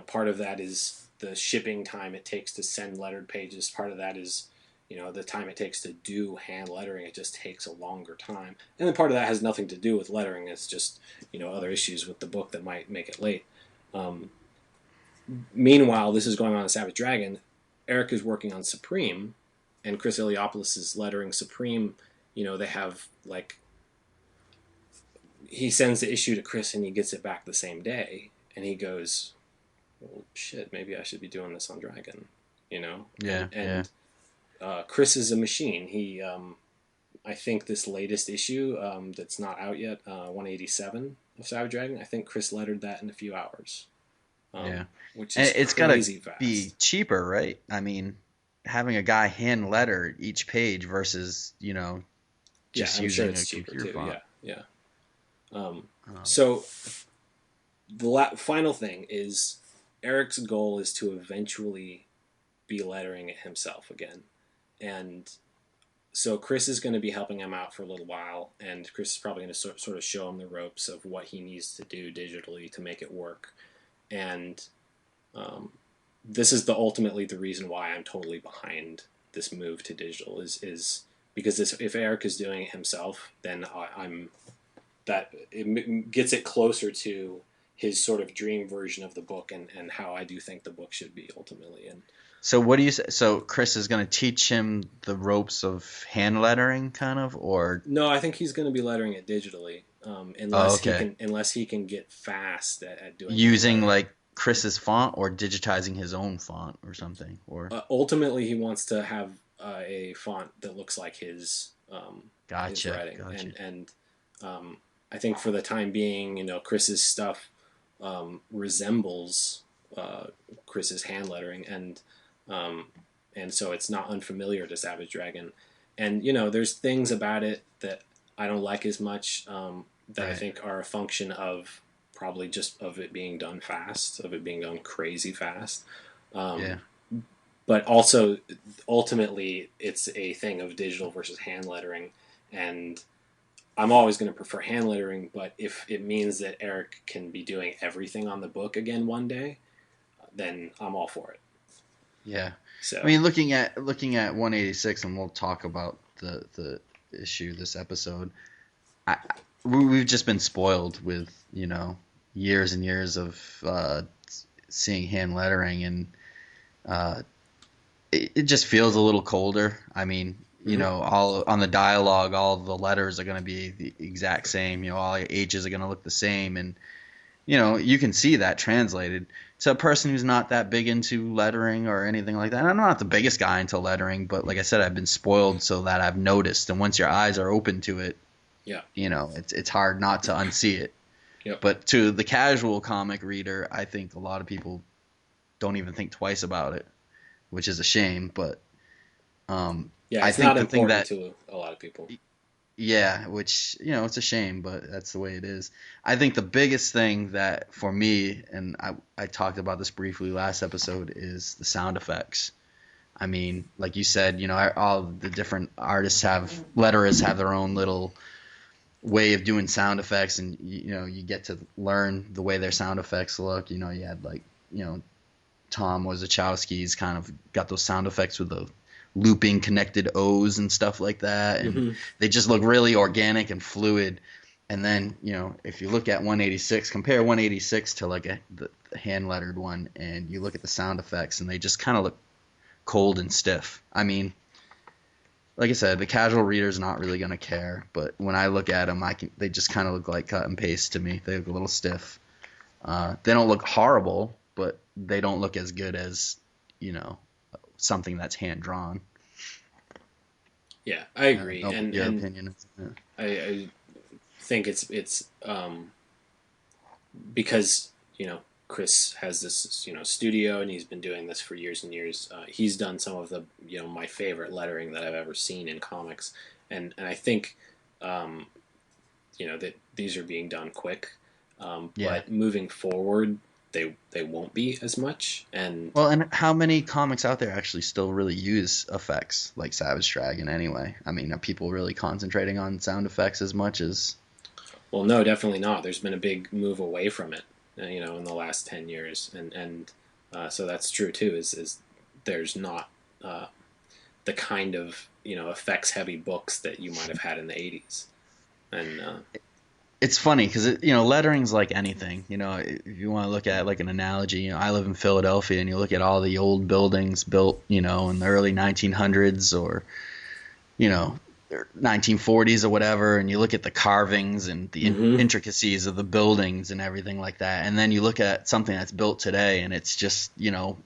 part of that is the shipping time it takes to send lettered pages. Part of that is the time it takes to do hand lettering. It just takes a longer time. And then part of that has nothing to do with lettering. It's just other issues with the book that might make it late. Meanwhile, this is going on in Savage Dragon. Erik is working on Supreme, and Chris Iliopoulos is lettering Supreme. They have he sends the issue to Chris and he gets it back the same day, and he goes, well, shit, maybe I should be doing this on Dragon, And Chris is a machine. He, I think this latest issue that's not out yet, 187 of Savage Dragon, I think Chris lettered that in a few hours. Which is it's got to be cheaper, right? I mean, having a guy hand letter each page versus just using a computer font. Yeah. So the final thing is Erik's goal is to eventually be lettering it himself again, and so Chris is going to be helping him out for a little while, and Chris is probably going to sort of show him the ropes of what he needs to do digitally to make it work. And this is ultimately the reason why I'm totally behind this move to digital is because if Erik is doing it himself, then it gets it closer to his sort of dream version of the book and how I do think the book should be ultimately. And so what do you say? So Chris is going to teach him the ropes of hand lettering, kind of, or no? I think he's going to be lettering it digitally, unless he can get fast at doing using Chris's font or digitizing his own font or something. Or ultimately, he wants to have a font that looks like his his writing. Gotcha. And I think for the time being, Chris's stuff resembles Chris's hand lettering, and so it's not unfamiliar to Savage Dragon. And there's things about it that I don't like as much that I think are a function of probably just of it being done fast, of it being done crazy fast. But also, ultimately, it's a thing of digital versus hand lettering. And I'm always going to prefer hand lettering, but if it means that Erik can be doing everything on the book again one day, then I'm all for it. Yeah. So I mean, looking at 186, and we'll talk about the issue this episode. We've just been spoiled with, you know, years and years of seeing hand lettering, and it just feels a little colder. I mean, you know, all on the dialogue, all the letters are going to be the exact same. You know, all your H's are going to look the same, and you know, you can see that translated to a person who's not that big into lettering or anything like that. And I'm not the biggest guy into lettering, but like I said, I've been spoiled so that I've noticed. And once your eyes are open to it, yeah, you know, it's hard not to unsee it. Yep. But to the casual comic reader, I think a lot of people don't even think twice about it, which is a shame. But yeah, I it's think not the thing important that to a lot of people. yeah, which, you know, it's a shame, but that's the way it is. I think the biggest thing that for me, and I talked about this briefly last episode, is the sound effects. I mean, like you said, you know, all the different letterers have their own little way of doing sound effects, and you know, you get to learn the way their sound effects look. You know, you had like, you know, Tom Wazachowski's kind of got those sound effects with the looping connected O's and stuff like that, and they just look really organic and fluid. And then, you know, if you look at 186, compare 186 to like the hand lettered one, and you look at the sound effects, and they just kind of look cold and stiff. I mean, like I said, the casual reader's not really going to care, but when I look at them, they just kind of look like cut and paste to me. They look a little stiff. They don't look horrible, but they don't look as good as, you know, something that's hand drawn. Yeah, I agree. And your opinion. Yeah. I think it's because, you know, Chris has this, you know, studio, and he's been doing this for years and years. He's done some of the, you know, my favorite lettering that I've ever seen in comics, and I think, you know, that these are being done quick, but moving forward, they won't be as much. And well, and how many comics out there actually still really use effects like Savage Dragon anyway? I mean, are people really concentrating on sound effects as much as? Well, no, definitely not. There's been a big move away from it, you know, in the last 10 years, and so that's true too. Is there's not the kind of, you know, effects heavy books that you might have had in the 80s, and it's funny because, you know, lettering's like anything. You know, if you want to look at like an analogy, you know, I live in Philadelphia, and you look at all the old buildings built, you know, in the early 1900s or, you know, 1940s or whatever, and you look at the carvings and the intricacies of the buildings and everything like that, and then you look at something that's built today, and it's just, you know,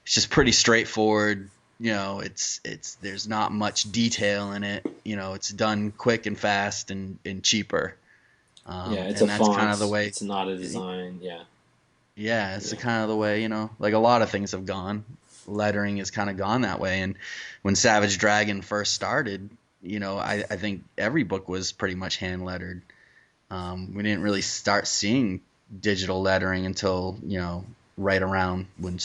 it's just pretty straightforward. You know, it's there's not much detail in it. You know, it's done quick and fast and cheaper. Yeah, it's and a that's font. Kind of the way. It's not a design. Yeah. Yeah, it's the kind of the way, you know, like a lot of things have gone. Lettering has kind of gone that way, and when Savage Dragon first started, you know, I think every book was pretty much hand lettered. We didn't really start seeing digital lettering until, you know, right around when,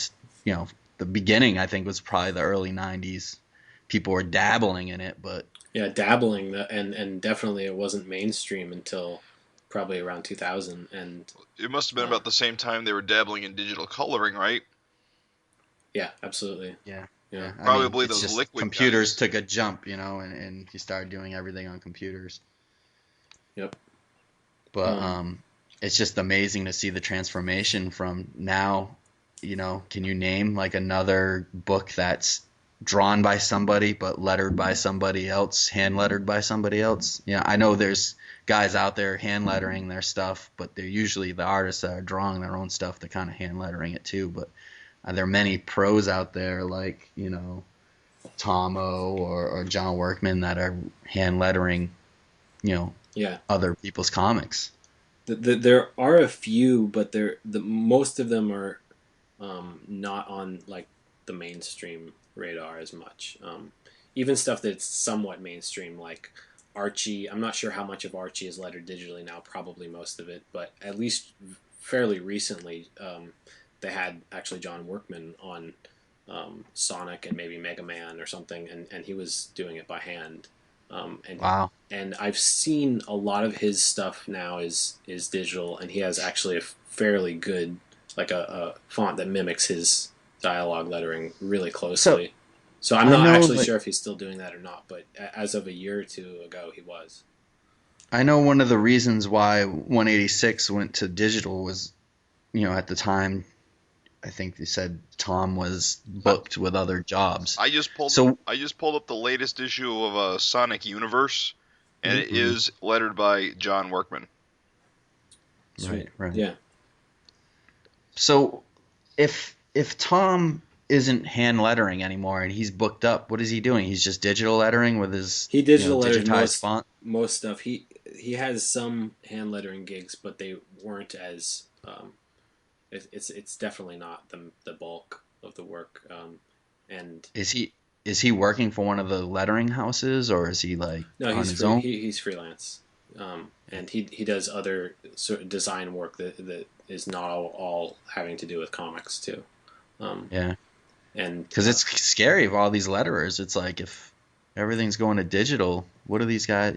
you know, the beginning, I think, was probably the early 90s. People were dabbling in it, but yeah, dabbling, and definitely it wasn't mainstream until probably around 2000. And it must have been about the same time they were dabbling in digital coloring, right? Yeah, absolutely. Yeah. Probably I mean, those liquid computers guys. took a jump, you know, and you started doing everything on computers. Yep. But it's just amazing to see the transformation from now. You know, can you name like another book that's drawn by somebody but lettered by somebody else, hand lettered by somebody else? Yeah, I know there's guys out there hand lettering their stuff, but they're usually the artists that are drawing their own stuff. They're kind of hand lettering it too. But there are many pros out there like, you know, Tomo or John Workman that are hand lettering, you know, other people's comics. There are a few, but most of them are not on like the mainstream radar as much. Even stuff that's somewhat mainstream, like Archie. I'm not sure how much of Archie is lettered digitally now. Probably most of it, but at least fairly recently, they had actually John Workman on Sonic and maybe Mega Man or something, and he was doing it by hand. And Wow. and I've seen a lot of his stuff now is digital, and he has actually a fairly good, like a font that mimics his dialogue lettering really closely. So I'm I not know, actually like, sure if he's still doing that or not, but as of a year or two ago, he was. I know one of the reasons why 186 went to digital was, at the time, I think they said Tom was booked with other jobs. I just pulled So, up the latest issue of Sonic Universe, and it Mhm. is lettered by John Workman. Sweet. Right. Yeah. So if Tom isn't hand lettering anymore and he's booked up, what is he doing? He's just digital lettering with his He digital lettered digitized font. most stuff. He has some hand lettering gigs, but they weren't as. It's definitely not the bulk of the work. And Is he working for one of the lettering houses, or is he like no, on he's his free. own? He's freelance, and he does other sort of design work that is not all having to do with comics too. Yeah, And because it's scary with all these letterers. It's like if everything's going to digital, what are these guys?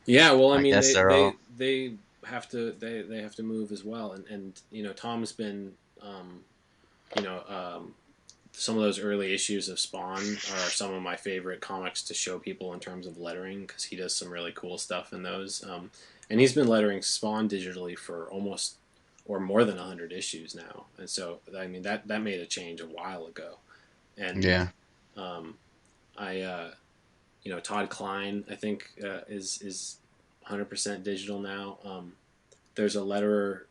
yeah, well, I I mean, guess they're all. they have to they have to move as well, and Tom's been some of those early issues of Spawn are some of my favorite comics to show people in terms of lettering, because he does some really cool stuff in those. And he's been lettering Spawn digitally for almost or more than 100 issues now, and so I mean that made a change a while ago. And Yeah. I Todd Klein, I think, is 100% digital now. There's a letterer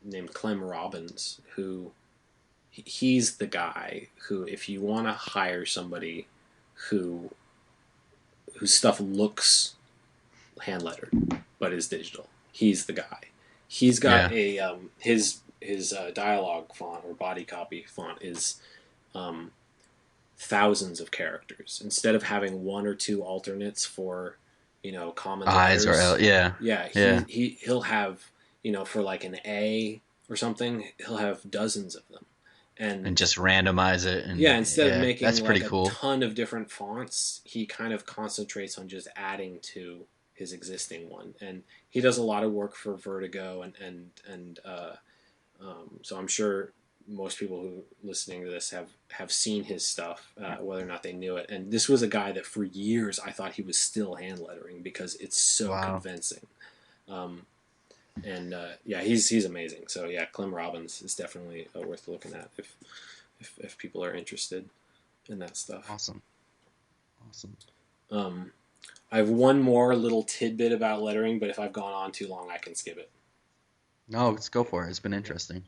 named Clem Robbins who he's the guy who, if you want to hire somebody whose stuff looks hand lettered but is digital, he's the guy. He's got his dialogue font or body copy font is thousands of characters instead of having one or two alternates for common Eyes letters. or yeah. He'll have for like an A or something, he'll have dozens of them. And just randomize it. And instead of making that's pretty like cool. a ton of different fonts, he kind of concentrates on just adding to his existing one. And he does a lot of work for Vertigo, and so I'm sure most people who listening to this have seen his stuff, whether or not they knew it. And this was a guy that for years I thought he was still hand lettering because it's so convincing. He's amazing. So yeah, Clem Robbins is definitely worth looking at if people are interested in that stuff. Awesome. I have one more little tidbit about lettering, but if I've gone on too long, I can skip it. No, let's go for it. It's been interesting.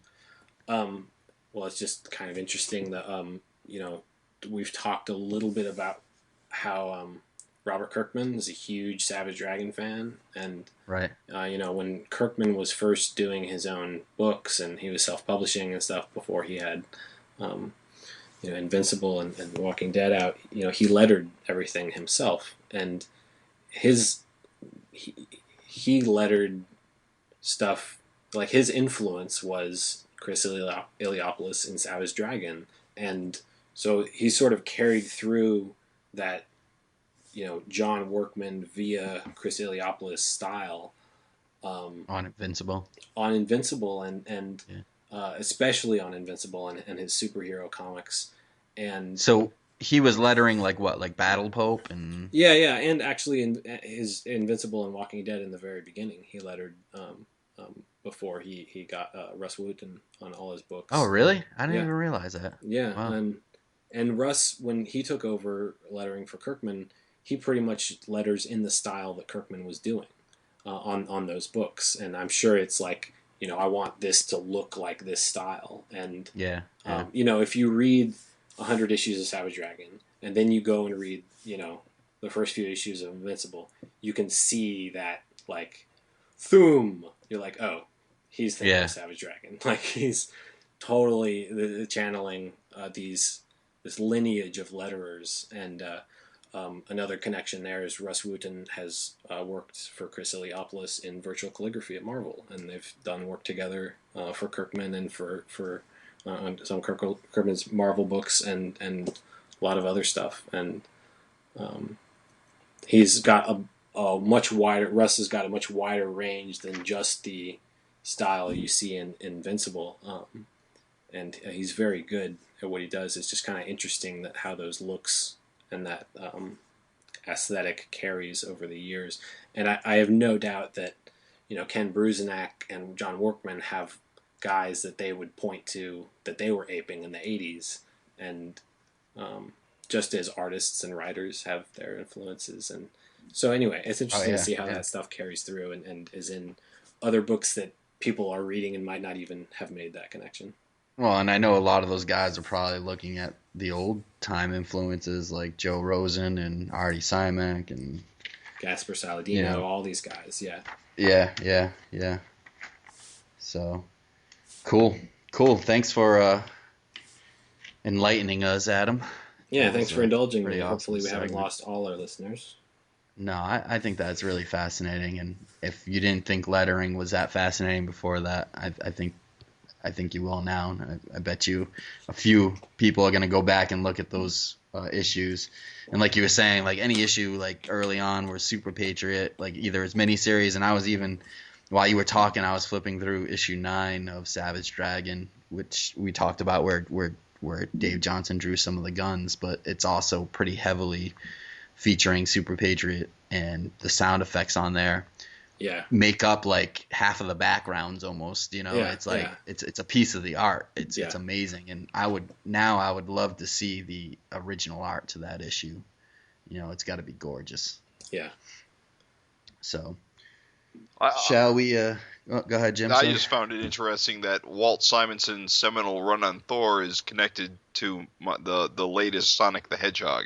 Well, it's just kind of interesting that we've talked a little bit about how Robert Kirkman is a huge Savage Dragon fan, and right. When Kirkman was first doing his own books and he was self-publishing and stuff before he had Invincible and Walking Dead out, he lettered everything himself, and he lettered stuff like his influence was Chris Eliopoulos in Savage Dragon, and so he sort of carried through that John Workman via Chris Eliopoulos style on Invincible, and especially on Invincible and his superhero comics. And so he was lettering like what, like Battle Pope and and actually in his Invincible and Walking Dead in the very beginning, he lettered before he got Russ Wooten on all his books. Oh, really? I didn't even realize that. Yeah, wow. And Russ, when he took over lettering for Kirkman, he pretty much letters in the style that Kirkman was doing on those books. And I'm sure it's like, I want this to look like this style. And, if you read 100 issues of Savage Dragon and then you go and read, the first few issues of Invincible, you can see that, like, Thoom. You're like, oh, he's thinking of Savage Dragon. Like, he's totally channeling this lineage of letterers. And another connection there is Russ Wooten has worked for Chris Eliopoulos in Virtual Calligraphy at Marvel, and they've done work together for Kirkman and for some Kirkman's Marvel books and a lot of other stuff. And he's got a much wider. Russ has got a much wider range than just the style you see in Invincible, and he's very good at what he does. It's just kind of interesting that how those looks and that aesthetic carries over the years. And I have no doubt that Ken Bruzenak and John Workman have guys that they would point to that they were aping in the 80s, and just as artists and writers have their influences. And so anyway, it's interesting to see how that stuff carries through and is in other books that people are reading and might not even have made that connection. Well, and I know a lot of those guys are probably looking at the old time influences like Joe Rosen and Artie Simek and Gaspar Saladino, all these guys, Yeah. So, cool. Thanks for enlightening us, Adam. Yeah, thanks for indulging me. Awesome Hopefully we haven't lost all our listeners. No, I think that's really fascinating, and if you didn't think lettering was that fascinating before that, I think you will now. And I bet you a few people are going to go back and look at those issues. And like you were saying, like any issue like early on where Super Patriot, like either it's miniseries, and I was even, while you were talking, I was flipping through issue 9 of Savage Dragon, which we talked about where Dave Johnson drew some of the guns, but it's also pretty heavily featuring Super Patriot, and the sound effects on there make up like half of the backgrounds almost, it's like it's a piece of the art. It's amazing, and I would love to see the original art to that issue. It's got to be gorgeous. So shall we go ahead, Jim? I just found it interesting that Walt Simonson's seminal run on Thor is connected to the latest Sonic the Hedgehog.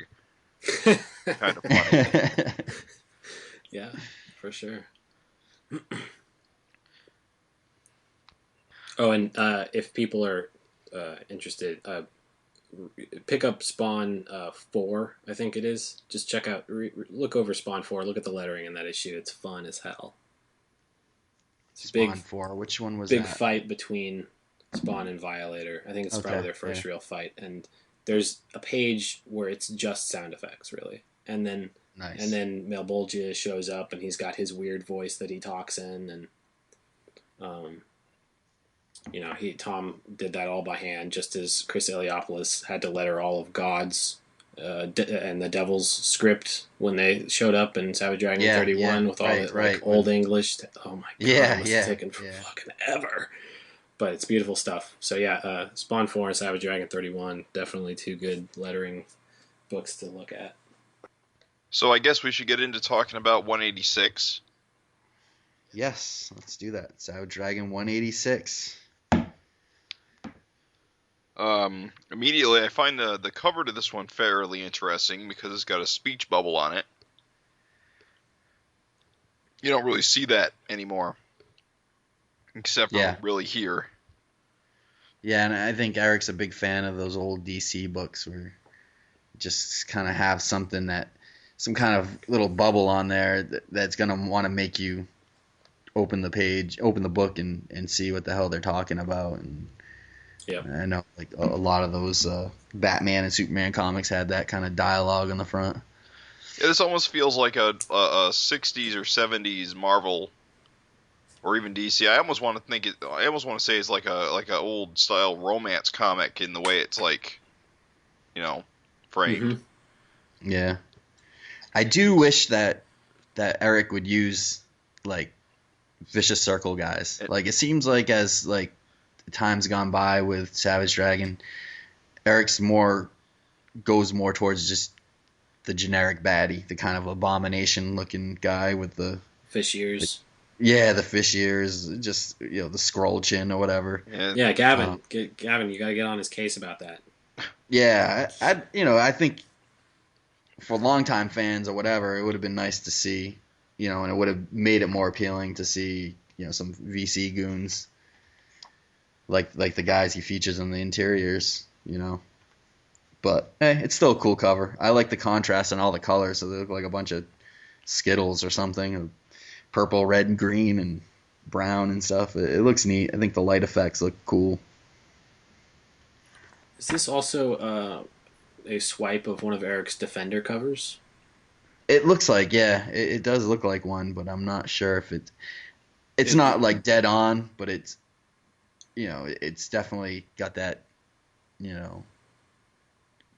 Kind of funny. Yeah, for sure. Oh, and if people are interested, pick up Spawn 4, I think it is. Just check out, look over Spawn 4, look at the lettering in that issue. It's fun as hell. Spawn 4, which one was big that? Big fight between Spawn and Violator. I think it's probably their first real fight. And there's a page where it's just sound effects, really. And then Malbolgia shows up, and he's got his weird voice that he talks in, and Tom did that all by hand, just as Chris Eliopoulos had to letter all of God's and the Devil's script when they showed up in Savage Dragon 31 with all the old English. Oh my god, it must have taken fucking ever. But it's beautiful stuff. So Spawn 4 and Savage Dragon 31, definitely two good lettering books to look at. So I guess we should get into talking about 186. Yes, let's do that. Savage Dragon 186. Immediately I find the cover to this one fairly interesting because it's got a speech bubble on it. You don't really see that anymore. Except for really here. Yeah, and I think Eric's a big fan of those old DC books where you just kind of have something some kind of little bubble on there that's going to want to make you open the book and see what the hell they're talking about. And I know like a lot of those Batman and Superman comics had that kind of dialogue on the front. Yeah, this almost feels like a 60s or 70s Marvel or even DC. I almost want to say it's like a old style romance comic in the way it's like, framed. Mm-hmm. Yeah. I do wish that Erik would use like Vicious Circle guys. Like it seems like as like time's gone by with Savage Dragon, Erik's goes more towards just the generic baddie, the kind of abomination looking guy with the fish ears. The fish ears, just the scroll chin or whatever. Yeah, Gavin, Gavin, you gotta get on his case about that. Yeah, I think for longtime fans or whatever, it would have been nice to see, and it would have made it more appealing to see, some VC goons, like the guys he features in the interiors, But it's still a cool cover. I like the contrast and all the colors, so they look like a bunch of Skittles or something, purple, red, and green, and brown and stuff. It looks neat. I think the light effects look cool. Is this also a swipe of one of Erik's Defender covers? It looks like, yeah, it does look like one, but I'm not sure if it's not like dead on, but it's, it's definitely got that,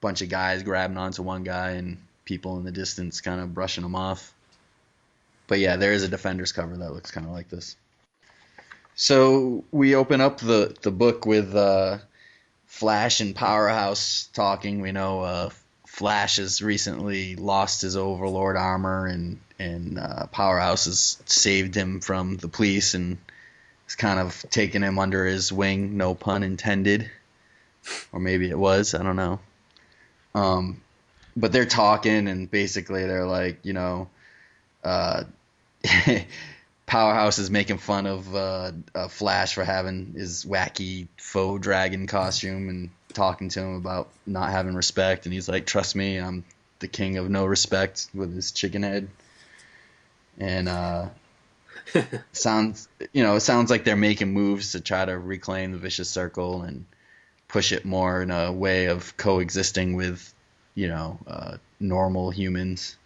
bunch of guys grabbing onto one guy and people in the distance kind of brushing them off. But yeah, there is a Defenders cover that looks kind of like this. So we open up the book with Flash and Powerhouse talking. We know Flash has recently lost his Overlord armor, and Powerhouse has saved him from the police and has kind of taken him under his wing, no pun intended. Or maybe it was, I don't know. But they're talking, and basically they're like, Powerhouse is making fun of Flash for having his wacky faux dragon costume and talking to him about not having respect, and he's like, trust me, I'm the king of no respect, with his chicken head. And it sounds like they're making moves to try to reclaim the vicious circle and push it more in a way of coexisting with normal humans.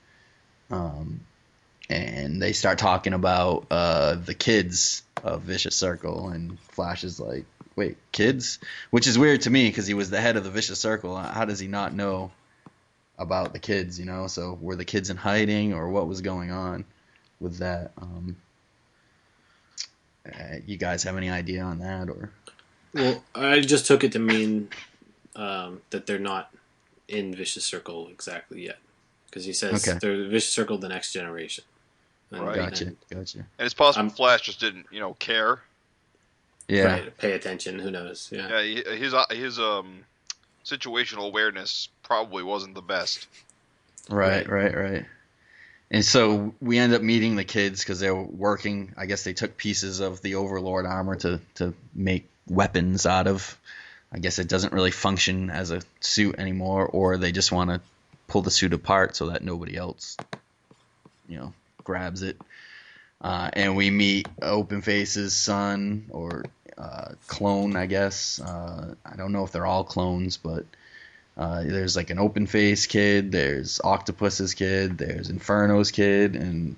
And they start talking about the kids of Vicious Circle, and Flash is like, wait, kids? Which is weird to me, because he was the head of the Vicious Circle. How does he not know about the kids, So were the kids in hiding, or what was going on with that? You guys have any idea on that? Or? Well, I just took it to mean that they're not in Vicious Circle exactly yet. Because he says they're the Vicious Circle, the next generation. Right. Gotcha. And it's possible Flash just didn't, care. Yeah. Right, pay attention. Who knows? Yeah. Yeah. His situational awareness probably wasn't the best. Right. And so we end up meeting the kids because they were working. I guess they took pieces of the Overlord armor to make weapons out of. I guess it doesn't really function as a suit anymore, or they just want to pull the suit apart so that nobody else, grabs it. And we meet Open Face's son, or clone, I guess. I don't know if they're all clones, but there's like an Open Face kid, there's Octopus's kid, there's Inferno's kid, and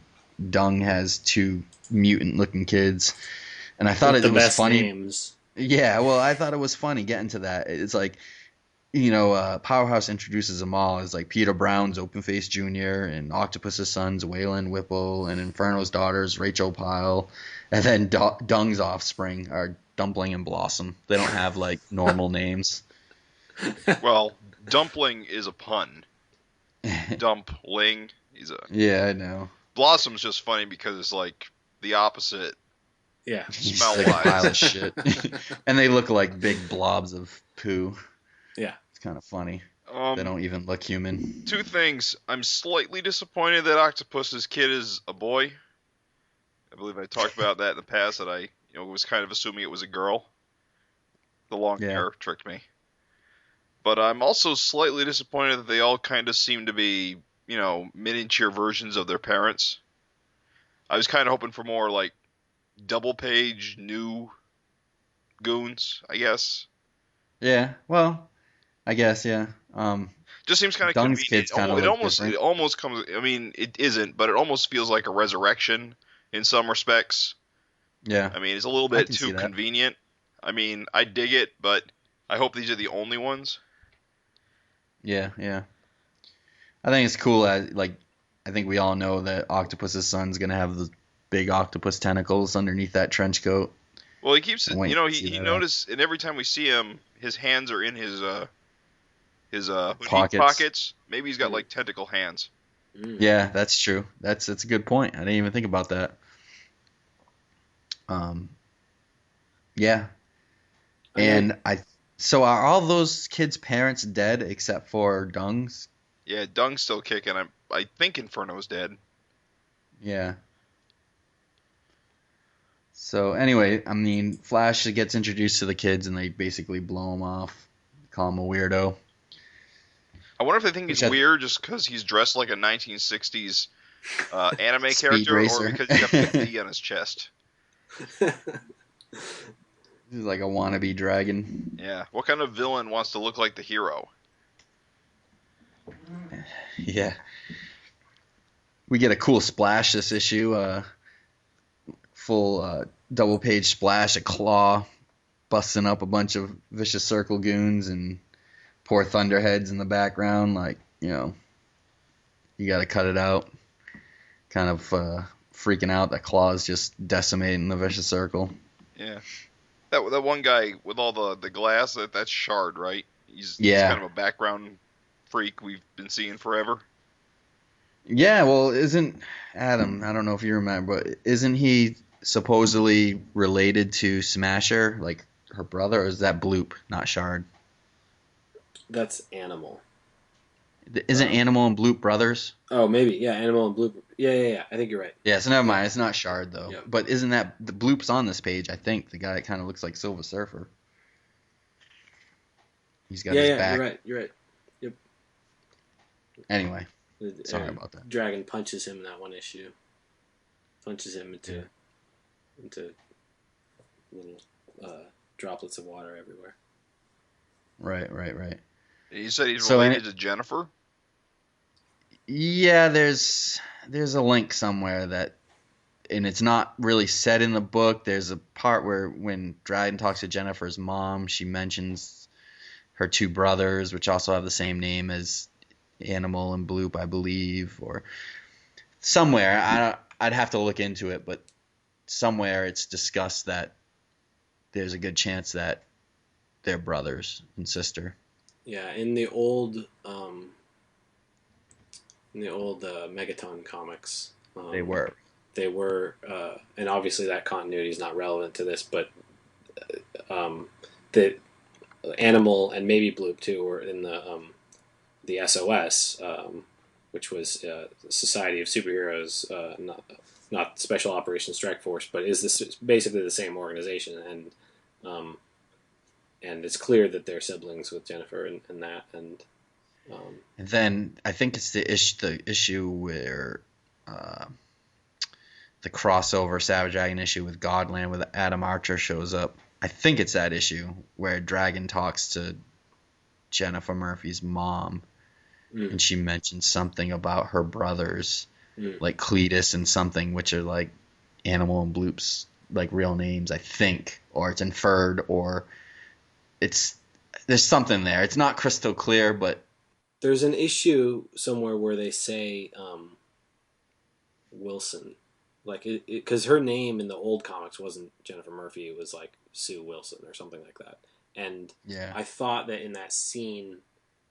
Dung has two mutant-looking kids. And I thought it was funny. Names. Yeah, well, I thought it was funny getting to that. It's like, Powerhouse introduces them all as like Peter Brown's Open Face Jr. and Octopus's sons Waylon Whipple, and Inferno's daughters Rachel Pyle, and then Dung's offspring are Dumpling and Blossom. They don't have like normal names. Well, Dumpling is a pun. Dumpling. Yeah, I know. Blossom's just funny because it's like the opposite. Yeah. Smell like a pile of shit. And they look like big blobs of poo. Yeah. It's kind of funny. They don't even look human. Two things. I'm slightly disappointed that Octopus's kid is a boy. I believe I talked about that in the past, that I was kind of assuming it was a girl. The long hair tricked me. But I'm also slightly disappointed that they all kind of seem to be, miniature versions of their parents. I was kind of hoping for more, like, double-page new goons, I guess. Yeah, well, I guess, yeah. Just seems kind of convenient. It almost comes. I mean, it isn't, but it almost feels like a resurrection in some respects. Yeah. I mean, it's a little bit too convenient. I mean, I dig it, but I hope these are the only ones. Yeah. I think it's cool. I think we all know that Octopus's son's gonna have the big octopus tentacles underneath that trench coat. Well, he keeps, he noticed, and every time we see him, his hands are in his pockets. Maybe he's got like tentacle hands. Yeah, that's true. That's a good point. I didn't even think about that. Yeah. And so are all those kids' parents dead except for Dung's? Yeah, Dung's still kicking. I think Inferno's dead. Yeah. So anyway, I mean, Flash gets introduced to the kids, and they basically blow him off, call him a weirdo. I wonder if they think he's weird just because he's dressed like a 1960s anime character, racer. or because he's got a D on his chest. He's like a wannabe dragon. Yeah. What kind of villain wants to look like the hero? Yeah. We get a cool splash this issue. Full double page splash, a claw busting up a bunch of Vicious Circle goons and poor Thunderheads in the background. Like, you got to cut it out. Kind of freaking out that Claw's just decimating the Vicious Circle. Yeah. That one guy with all the glass, that's Shard, right? He's kind of a background freak we've been seeing forever. Yeah, well, isn't Adam, I don't know if you remember, but isn't he supposedly related to Smasher, like her brother, or is that Bloop, not Shard? That's Animal. Isn't Animal and Bloop brothers? Oh, maybe. Yeah, Animal and Bloop. Yeah. I think you're right. Yeah, so never mind. It's not Shard, though. Yeah. But isn't that... The Bloop's on this page, I think. The guy that kind of looks like Silver Surfer. He's got his back. You're right. Yep. Anyway. Sorry about that. Dragon punches him in that one issue. Punches him into little droplets of water everywhere. Right. You said he's related to Jennifer? Yeah, there's a link somewhere that, and it's not really said in the book. There's a part where when Dragon talks to Jennifer's mom, she mentions her two brothers, which also have the same name as Animal and Bloop, I believe, or somewhere. I'd have to look into it, but somewhere it's discussed that there's a good chance that they're brothers and sister. Yeah, in the old Megaton comics, they were, and obviously that continuity is not relevant to this, but the Animal and maybe Bloop too were in the SOS, which was the Society of Superheroes, not Special Operations Strike Force, but is this basically the same organization, and it's clear that they're siblings with Jennifer and that, and then I think it's the issue where the crossover Savage Dragon issue with Godland where Adam Archer shows up. I think it's that issue where Dragon talks to Jennifer Murphy's mom, and she mentions something about her brothers, like Cletus and something, which are like Animal and Bloop's like real names, I think, or it's inferred, or there's something there. It's not crystal clear, but there's an issue somewhere where they say Wilson, like because her name in the old comics wasn't Jennifer Murphy, it was like Sue Wilson or something like that. And yeah, I thought that in that scene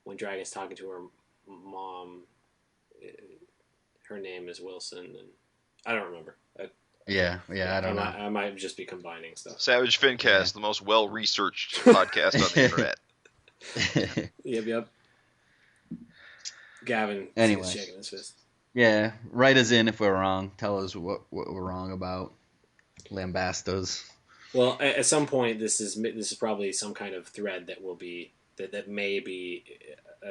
when Dragon's talking to her mom, her name is Wilson, and I don't remember. I don't know. I might just be combining stuff. Savage FinCast, the most well-researched podcast on the internet. Yep. Gavin is shaking his fist. Yeah, write us in if we're wrong. Tell us what we're wrong about. Lambastos. Well, at some point, this is probably some kind of thread that will be that may be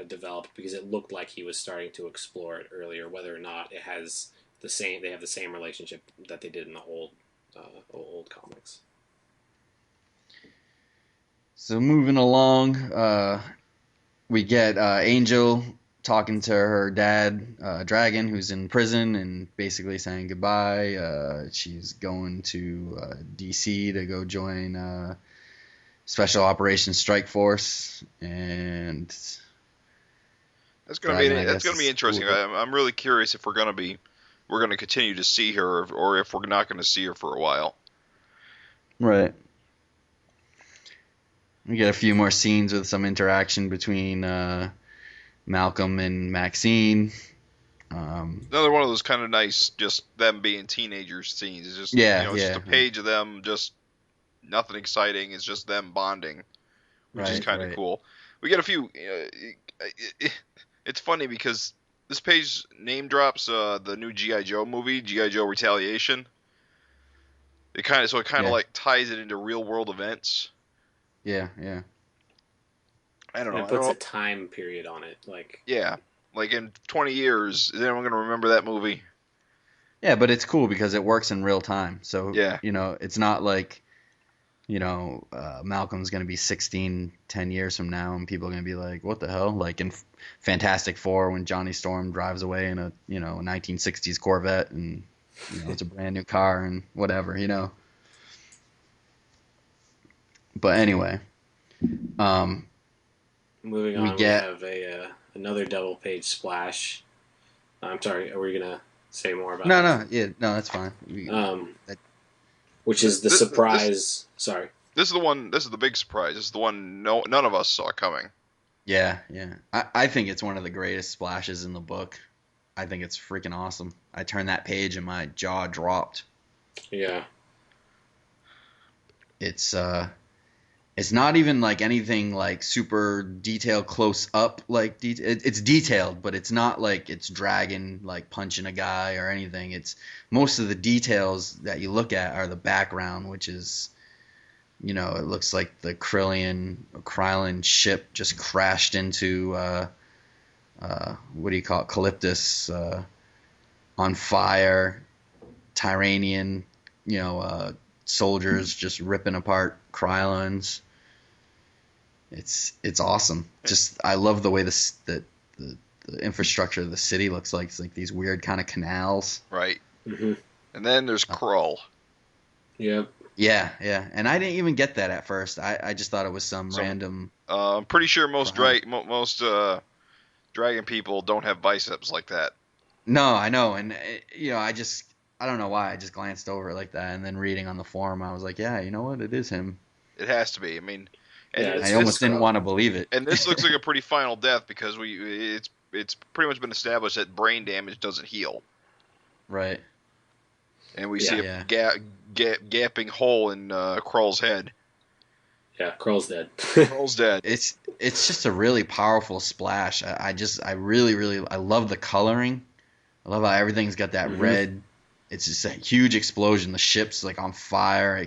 developed, because it looked like he was starting to explore it earlier, whether or not it has they have the same relationship that they did in the old comics. So moving along, we get Angel talking to her dad, Dragon, who's in prison, and basically saying goodbye. She's going to DC to go join Special Operations Strike Force, and that's going to be interesting. I'm really curious if we're going to continue to see her, or if we're not going to see her for a while. Right. We get a few more scenes with some interaction between Malcolm and Maxine. Another one of those kind of nice, just them being teenagers scenes. It's just, it's just a page of them, just nothing exciting. It's just them bonding, which is kind of cool. We get a few. It's funny because this page name drops the new G.I. Joe movie, G.I. Joe Retaliation. It kind of like ties it into real world events. Yeah. I don't know. It puts a time period on it, like in 20 years, is anyone going to remember that movie? Yeah, but it's cool because it works in real time. So it's not like Malcolm's going to be 16 10 years from now, and people are going to be like, what the hell? Like in Fantastic Four when Johnny Storm drives away in a 1960s Corvette, and it's a brand new car and whatever. But anyway, moving on, we have another double page splash. I'm sorry, are we gonna say more about No, that's fine. Which is the surprise. Sorry. This is the one. This is the big surprise. This is the one none of us saw coming. Yeah. I think it's one of the greatest splashes in the book. I think it's freaking awesome. I turned that page and my jaw dropped. Yeah. It's not even like anything like super detailed close up like it's detailed, but it's not like it's dragging like punching a guy or anything. It's most of the details that you look at are the background, which is it looks like the Krylon ship just crashed into what do you call it, Calyptus, on fire, Tyranian, soldiers just ripping apart Krylons. It's awesome. Just I love the way the infrastructure of the city looks like. It's like these weird kind of canals. Right. Mm-hmm. And then there's Krull. Yep. Yeah. And I didn't even get that at first. I just thought it was some random. I'm pretty sure most dragon people don't have biceps like that. No, I know, and I don't know why I just glanced over it like that, and then reading on the forum, I was like, yeah, you know what, it is him. It has to be. I mean, I almost didn't want to believe it. And this looks like a pretty final death because it's pretty much been established that brain damage doesn't heal. Right. And we see a gaping hole in Krull's head. Yeah, Krull's dead. Krull's dead. It's just a really powerful splash. I really love the coloring. I love how everything's got that red. It's just a huge explosion. The ship's like on fire.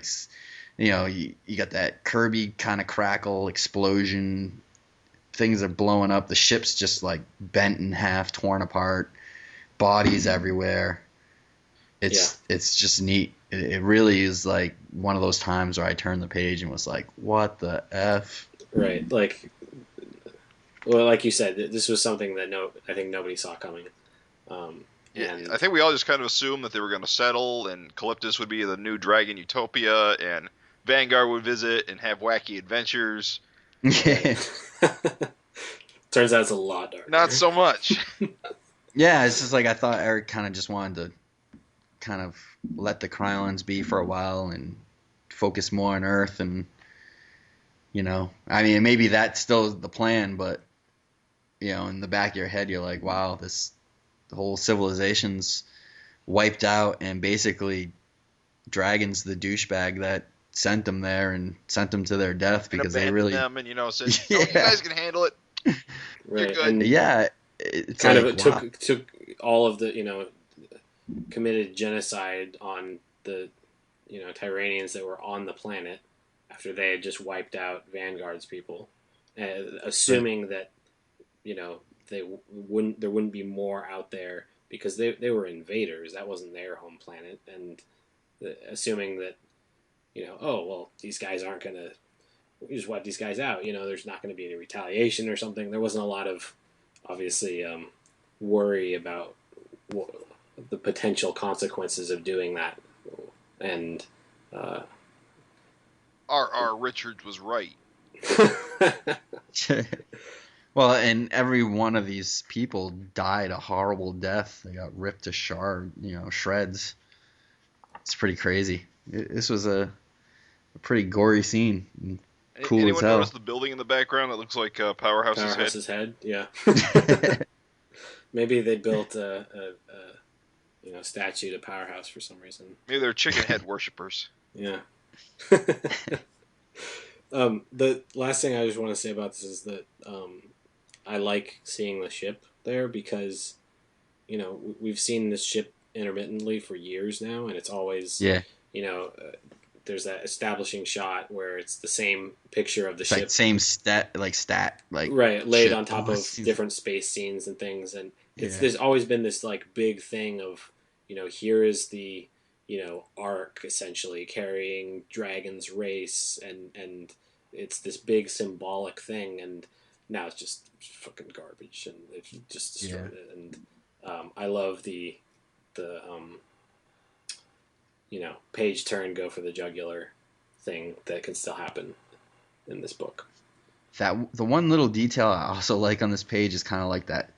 You got that Kirby kind of crackle explosion. Things are blowing up. The ship's just like bent in half, torn apart. Bodies everywhere. It's just neat. It really is like one of those times where I turned the page and was like, what the F? Right. Like you said, this was something that I think nobody saw coming. I think we all just kind of assumed that they were going to settle, and Calyptus would be the new Dragon Utopia, and Vanguard would visit and have wacky adventures. Yeah. Turns out it's a lot darker. Not so much. Yeah, it's just like I thought Erik kind of just wanted to kind of let the Krylons be for a while and focus more on Earth, and I mean, maybe that's still the plan, but in the back of your head you're like, wow, the whole civilization's wiped out, and basically Dragon's the douchebag that sent them there and sent them to their death because they really them and said, you guys can handle it. Right. And it's kind like, of it took all of the committed genocide on the Tyranians that were on the planet after they had just wiped out Vanguard's people, assuming that there wouldn't be more out there because they were invaders. That wasn't their home planet, and assuming that these guys aren't gonna, we just wipe these guys out. There's not going to be any retaliation or something. There wasn't a lot of obviously worry about the potential consequences of doing that, and our Richard was right. Well, and every one of these people died a horrible death. They got ripped to shreds. It's pretty crazy. This was a pretty gory scene. Cool Anyone as hell. notice the building in the background that looks like Powerhouse's head? Yeah. Maybe they built a statue to Powerhouse for some reason. Maybe they're chicken head worshippers. Yeah. The last thing I just want to say about this is that I like seeing the ship there because, we've seen this ship intermittently for years now, and it's always, there's that establishing shot where it's the same picture of the ship. Like same stat, right, laid ship. on top of different space scenes and things, and there's always been this like big thing of, here is the, arc, essentially carrying Dragon's race, and it's this big symbolic thing, and now it's just fucking garbage, and they've just destroyed it. And I love the page turn, go for the jugular thing that can still happen in this book. That the one little detail I also like on this page is kind of like that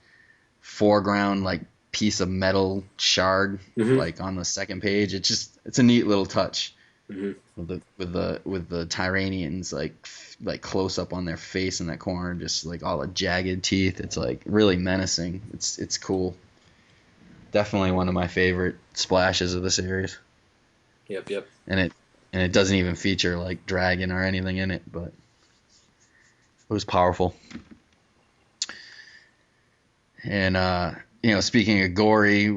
foreground like piece of metal shard like on the second page. It's a neat little touch with the Tyranians like close up on their face in that corner, just like all the jagged teeth. It's like really menacing. It's cool. Definitely one of my favorite splashes of the series. Yep. And it doesn't even feature like dragon or anything in it, but it was powerful. And speaking of gory,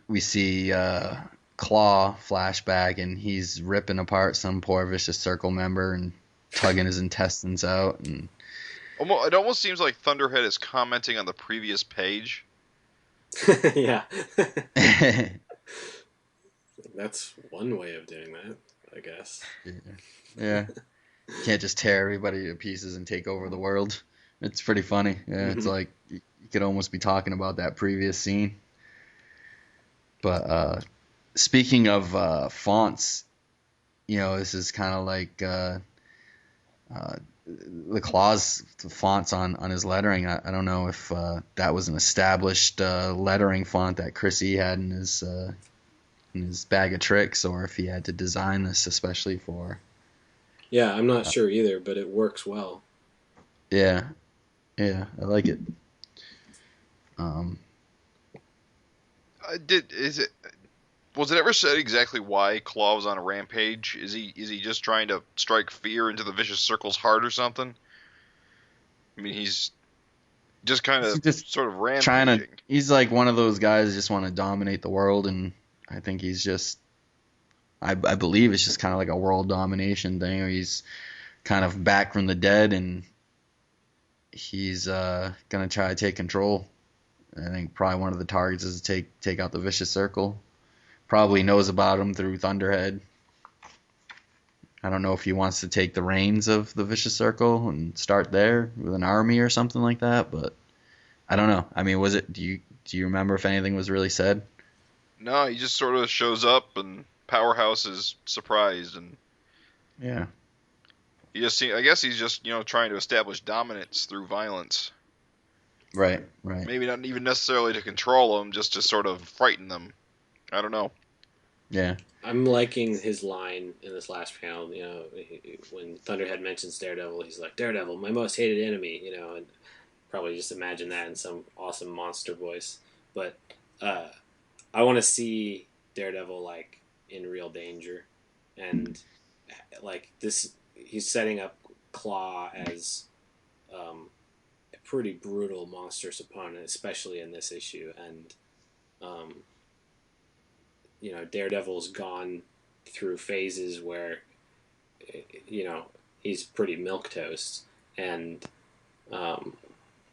we see Claw flashback, and he's ripping apart some poor Vicious Circle member and tugging his intestines out. And it almost seems like Thunderhead is commenting on the previous page. Yeah. That's one way of doing that, I guess. Yeah. You can't just tear everybody to pieces and take over the world. It's pretty funny. Yeah, It's like you could almost be talking about that previous scene. But speaking of fonts, this is kind of like the Claw's fonts on his lettering. I don't know if that was an established lettering font that Chris E had in his bag of tricks, or if he had to design this especially for. Yeah, I'm not sure either, but it works well. Yeah, I like it. Was it ever said exactly why Claw was on a rampage? Is he just trying to strike fear into the Vicious Circle's heart or something? I mean, he's just kind of sort of rampaging. He's like one of those guys that just want to dominate the world, and I think he's just. I believe it's just kind of like a world domination thing, where he's kind of back from the dead, and he's gonna try to take control. I think probably one of the targets is to take out the Vicious Circle. Probably knows about him through Thunderhead. I don't know if he wants to take the reins of the Vicious Circle and start there with an army or something like that, but I don't know. I mean, do you remember if anything was really said? No, he just sort of shows up, and Powerhouse is surprised, and yeah, I guess he's just trying to establish dominance through violence. Right. Maybe not even necessarily to control them, just to sort of frighten them. I don't know. Yeah. I'm liking his line in this last panel. When Thunderhead mentions Daredevil, he's like, "Daredevil, my most hated enemy." And probably just imagine that in some awesome monster voice. But I want to see Daredevil like in real danger, and like this, he's setting up Claw as a pretty brutal monstrous opponent, especially in this issue. And Daredevil's gone through phases where he's pretty milquetoast, and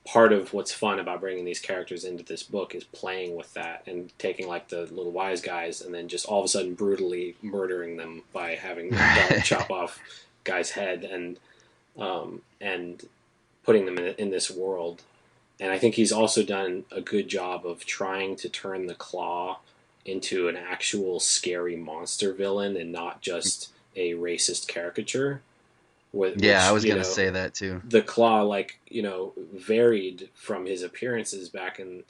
part of what's fun about bringing these characters into this book is playing with that and taking like the little wise guys and then just all of a sudden brutally murdering them by having the dog chop off guy's head and putting them in this world. And I think he's also done a good job of trying to turn the Claw into an actual scary monster villain and not just a racist caricature. I was going to say that too. The Claw, varied from his appearances back in,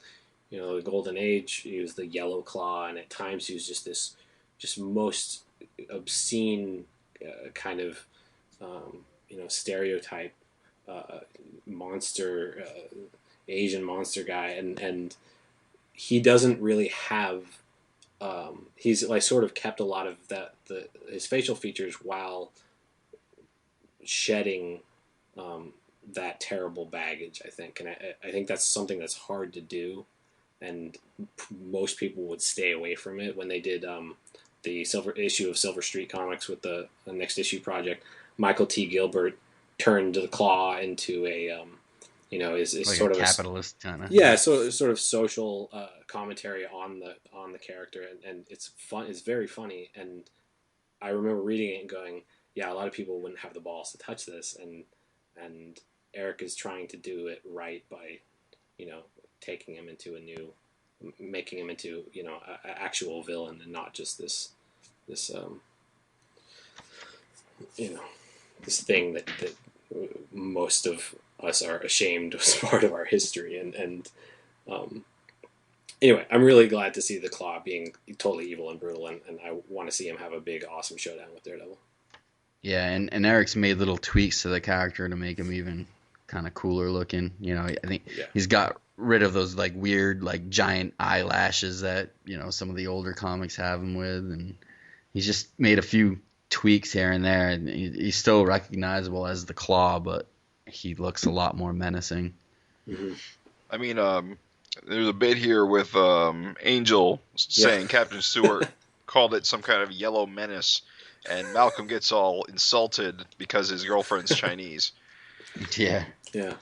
the Golden Age. He was the Yellow Claw, and at times he was just most obscene kind of, stereotype monster, Asian monster guy, and he doesn't really have. He's like sort of kept a lot of his facial features while shedding that terrible baggage, I think. And I think that's something that's hard to do, and most people would stay away from it. When they did the Silver issue of Silver Street Comics with the Next Issue Project, Michael T. Gilbert turned the Claw into is like sort a of capitalist kind of. yeah, so sort of social commentary on the character, and it's fun. It's very funny, and I remember reading it and going, yeah, a lot of people wouldn't have the balls to touch this, and Erik is trying to do it right by, taking him into making him into a actual villain and not just this this thing that most of us are ashamed was part of our history, and anyway, I'm really glad to see the Claw being totally evil and brutal, and I want to see him have a big, awesome showdown with Daredevil. Yeah, and Eric's made little tweaks to the character to make him even kind of cooler looking. I think he's got rid of those like weird like giant eyelashes that some of the older comics have him with, and he's just made a few tweaks here and there, and he's still recognizable as the Claw, but he looks a lot more menacing. Mm-hmm. I mean, there's a bit here with Angel saying Captain Stewart called it some kind of yellow menace, and Malcolm gets all insulted because his girlfriend's Chinese. Yeah. Yeah.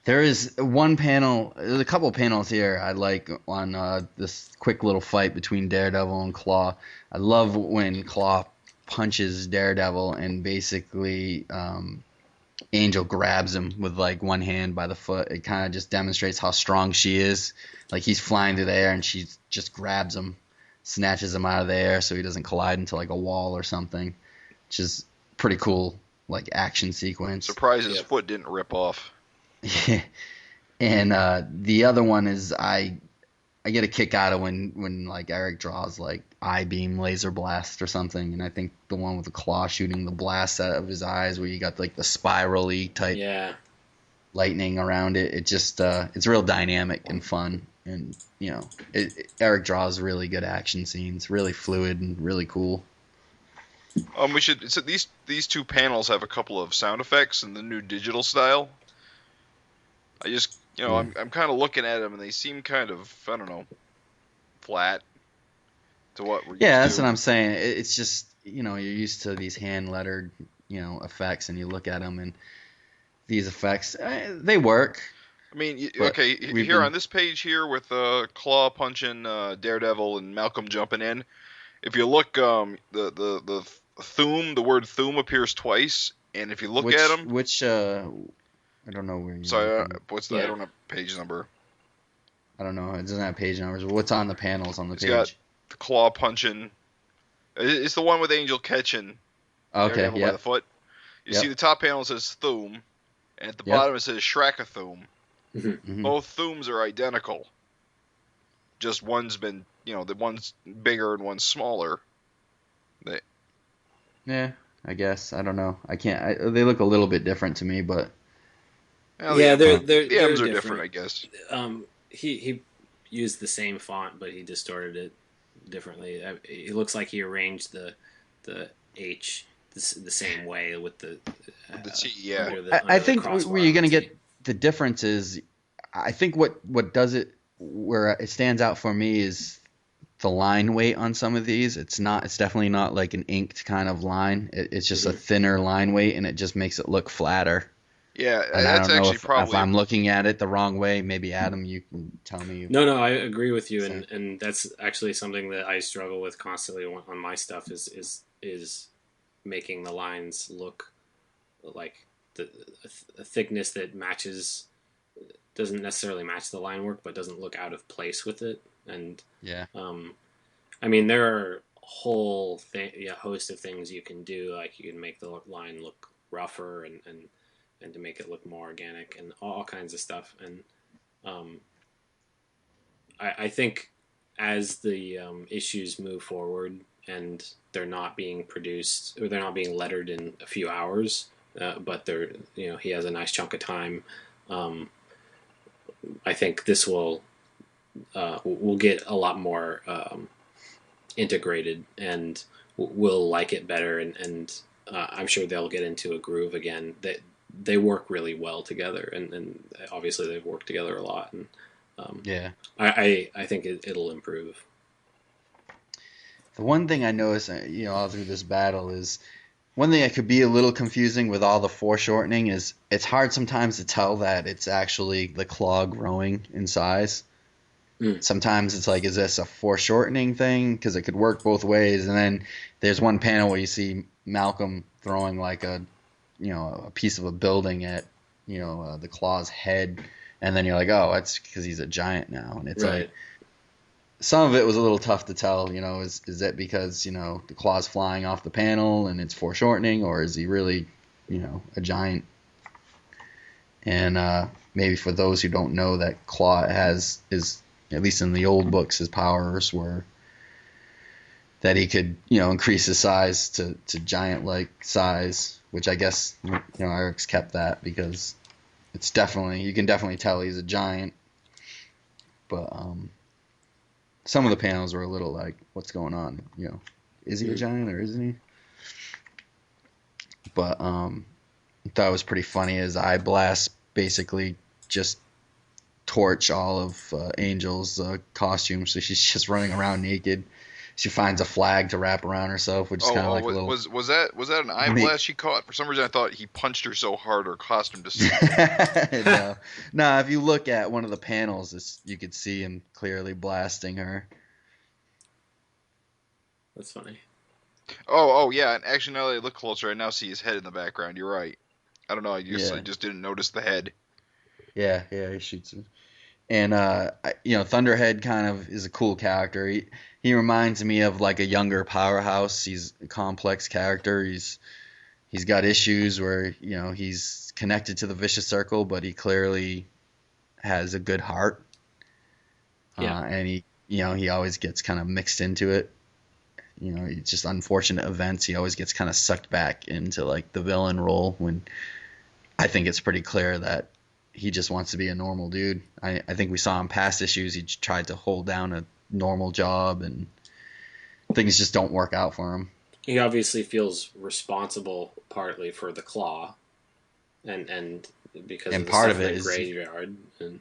There is one panel, there's a couple panels here I like on this quick little fight between Daredevil and Claw. I love when Claw punches Daredevil and basically Angel grabs him with like one hand by the foot. It kind of just demonstrates how strong she is. Like he's flying through the air and she just grabs him, snatches him out of the air so he doesn't collide into like a wall or something, which is pretty cool, like action sequence. Surprised his foot didn't rip off. Yeah. And the other one is I get a kick out of when like Erik draws like I-beam laser blast or something, and I think the one with the Claw shooting the blast out of his eyes where you got like the spirally type lightning around it. It just it's real dynamic and fun, and Erik draws really good action scenes, really fluid and really cool. We should. So these two panels have a couple of sound effects in the new digital style. I just, I'm kind of looking at them and they seem kind of, I don't know, flat to what we're used to. Yeah, that's what I'm saying. It's just, you're used to these hand lettered, effects, and you look at them and these effects, they work. I mean, here on this page here with Claw punching Daredevil and Malcolm jumping in, if you look, the Thum, the word Thum appears twice, and if you look at them, I don't know where you. Sorry, I don't have page number. I don't know. It doesn't have page numbers. What's on the panels on the page? It's got the Claw punching. It's the one with Angel catching. Okay, by the foot. You see the top panel says Thum, and at the bottom it says Shrakathum. Mm-hmm. Both Thums are identical. Just one's been, the one's bigger and one's smaller. Yeah, I guess. I don't know. I can't. They look a little bit different to me, but. Well, they're the M's are different, I guess. He used the same font, but he distorted it differently. It looks like he arranged the H the same way with the T. Yeah, I think where you're going to get the difference is, I think what does it where it stands out for me is the line weight on some of these. It's definitely not like an inked kind of line. It's just a thinner line weight, and it just makes it look flatter. Yeah, and that's actually probably. If I'm looking at it the wrong way, maybe Adam, you can tell me. No, I agree with you, and that's actually something that I struggle with constantly on my stuff is making the lines look like a thickness that doesn't necessarily match the line work, but doesn't look out of place with it. And I mean, there are a whole host of things you can do. Like you can make the line look rougher and to make it look more organic and all kinds of stuff. And I think as the issues move forward and they're not being produced or they're not being lettered in a few hours, but they're he has a nice chunk of time. I think this will we'll get a lot more integrated, and we'll like it better. And I'm sure they'll get into a groove again. That they work really well together, and obviously they've worked together a lot. And I think it'll improve. The one thing I noticed, all through this battle is One thing that could be a little confusing with all the foreshortening is it's hard sometimes to tell that it's actually the claw growing in size. Sometimes it's like, is this a foreshortening thing? Because it could work both ways. And then there's one panel where you see Malcolm throwing like a piece of a building at, the claw's head. And then you're like, oh, that's because he's a giant now. And it's like, some of it was a little tough to tell, is that because, the claw's flying off the panel and it's foreshortening, or is he really, a giant? And maybe for those who don't know, that Claw is, at least in the old books, his powers were that he could, increase his size to giant-like size, which I guess, Erik's kept that because you can definitely tell he's a giant. But some of the panels were a little like, what's going on? Is he a giant or isn't he? But I thought it was pretty funny. His eye blast basically just torch all of Angel's costume, so she's just running around naked. She finds a flag to wrap around herself, which is kind of like a little. Was that an eye blast she caught? For some reason, I thought he punched her so hard her costume just. No. If you look at one of the panels, you could see him clearly blasting her. That's funny. Oh yeah, and actually now that I look closer, I now see his head in the background. You're right. I don't know. I just didn't notice the head. Yeah, he shoots it. And Thunderhead kind of is a cool character. He reminds me of like a younger Powerhouse. He's a complex character. He's got issues where he's connected to the vicious circle, but he clearly has a good heart. Yeah. And he always gets kind of mixed into it. It's just unfortunate events. He always gets kind of sucked back into like the villain role when I think it's pretty clear that he just wants to be a normal dude. I think we saw in past issues he tried to hold down a normal job and things just don't work out for him. He obviously feels responsible partly for the Claw and because of the part stuff of it in the is graveyard and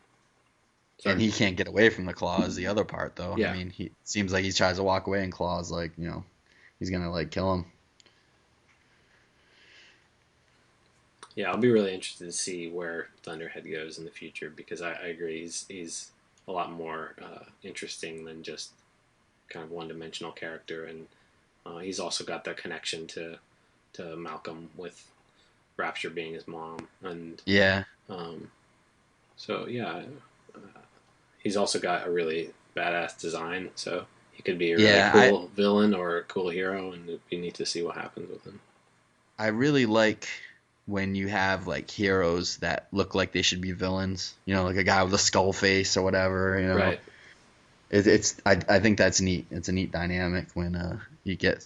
he can't get away from the Claw is the other part though. Yeah. I mean, he seems like he tries to walk away and Claw's like, he's going to like kill him. Yeah, I'll be really interested to see where Thunderhead goes in the future because I agree he's a lot more interesting than just kind of one-dimensional character, and he's also got that connection to Malcolm with Rapture being his mom, and he's also got a really badass design, so he could be a really cool villain or a cool hero, and it'd be neat to see what happens with him. I really like when you have like heroes that look like they should be villains, like a guy with a skull face or whatever, Right. I think that's neat. It's a neat dynamic when you get,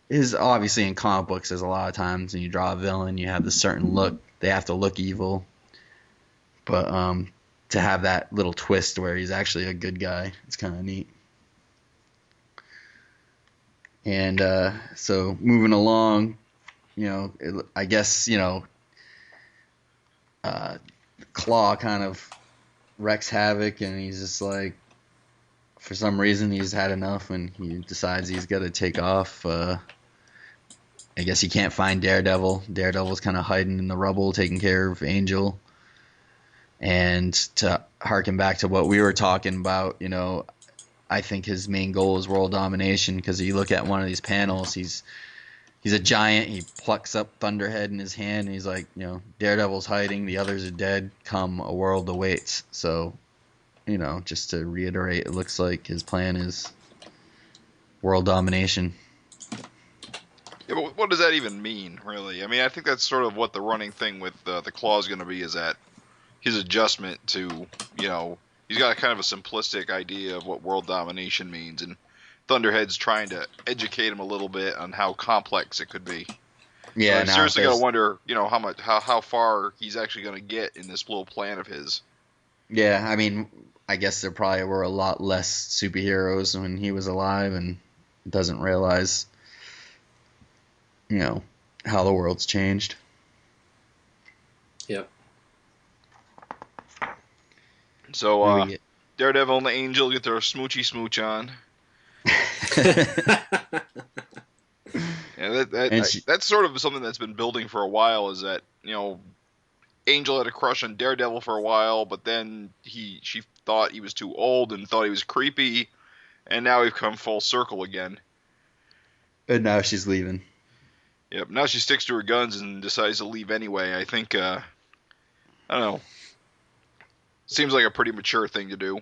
is obviously in comic books there's a lot of times when you draw a villain, you have this certain look, they have to look evil. But to have that little twist where he's actually a good guy, it's kind of neat. And so moving along, I guess, Claw kind of wreaks havoc, and he's just like, for some reason, he's had enough, and he decides he's got to take off. I guess he can't find Daredevil. Daredevil's kind of hiding in the rubble, taking care of Angel. And to harken back to what we were talking about, I think his main goal is world domination, because you look at one of these panels, he's a giant. He plucks up Thunderhead in his hand, and he's like, Daredevil's hiding, the others are dead. Come, a world awaits. So, just to reiterate, it looks like his plan is world domination. Yeah, but what does that even mean, really? I mean, I think that's sort of what the running thing with the Claw is going to be, is that his adjustment to, he's got kind of a simplistic idea of what world domination means, and Thunderhead's trying to educate him a little bit on how complex it could be. Yeah, so I seriously got to wonder, how far he's actually going to get in this little plan of his. Yeah, I mean, I guess there probably were a lot less superheroes when he was alive, and doesn't realize, how the world's changed. Yep. So, Daredevil and the Angel get their smoochy smooch on. Yeah, And that's sort of something that's been building for a while. Is that Angel had a crush on Daredevil for a while, but then she thought he was too old and thought he was creepy, and now we've come full circle again. and now she's leaving. Yep. Now she sticks to her guns and decides to leave anyway. I think I don't know. Seems like a pretty mature thing to do.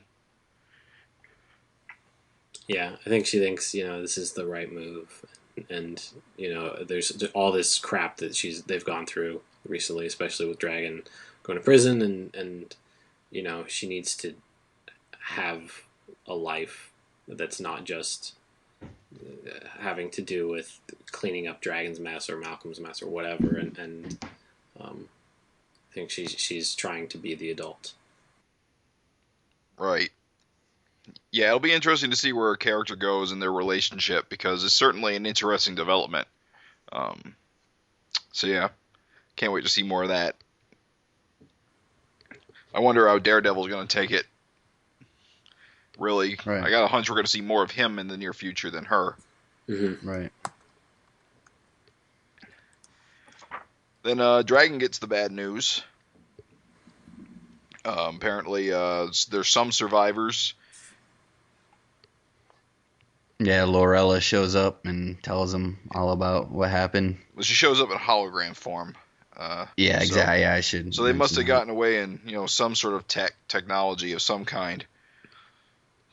Yeah, I think she thinks this is the right move, and there's all this crap that they've gone through recently, especially with Dragon going to prison, and she needs to have a life that's not just having to do with cleaning up Dragon's mess or Malcolm's mess or whatever, and I think she's trying to be the adult. Right. Yeah, it'll be interesting to see where her character goes in their relationship, because it's certainly an interesting development. So yeah, can't wait to see more of that. I wonder how Daredevil's going to take it. Really, right. I got a hunch we're going to see more of him in the near future than her. Mm-hmm. Right. Then Dragon gets the bad news. Apparently, there's some survivors. Yeah, Lorella shows up and tells him all about what happened. Well, she shows up in hologram form. Yeah, exactly. Yeah, I should. So they must have gotten away in some sort of technology of some kind.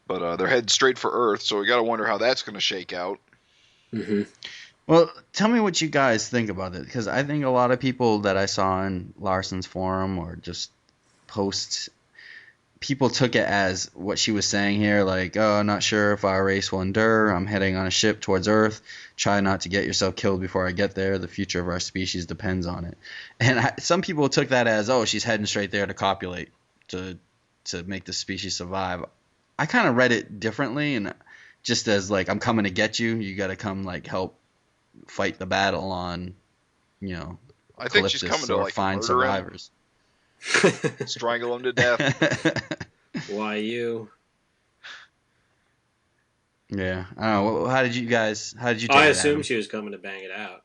But they're headed straight for Earth, so we got to wonder how that's going to shake out. Mm-hmm. Well, tell me what you guys think about it, because I think a lot of people that I saw in Larsen's forum or just posts, people took it as what she was saying here, like, oh, I'm not sure if our race will endure. I'm heading on a ship towards Earth. Try not to get yourself killed before I get there. The future of our species depends on it. And some people took that as, oh, she's heading straight there to copulate, to make the species survive. I kind of read it differently, and just as, like, I'm coming to get you. You got to come, like, help fight the battle on, I think she's coming to, like, find murder survivors. Him. Strangle him to death. Why you? Yeah, I don't know. How did you take I it, assumed Adam? she was coming to bang it out.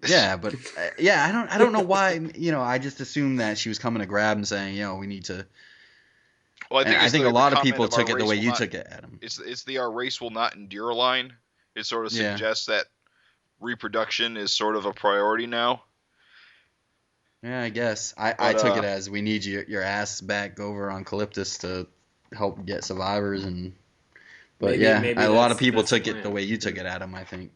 Yeah, but I don't know why. I just assumed that she was coming to grab and saying, we need to. Well, I think a lot of people took it the way you took it, Adam. It's the our race will not endure line. It sort of suggests that reproduction is sort of a priority now. Yeah, I guess. I took it as we need your ass back over on Calyptus to help get survivors, but maybe a lot of people took it the way you took it, Adam, I think.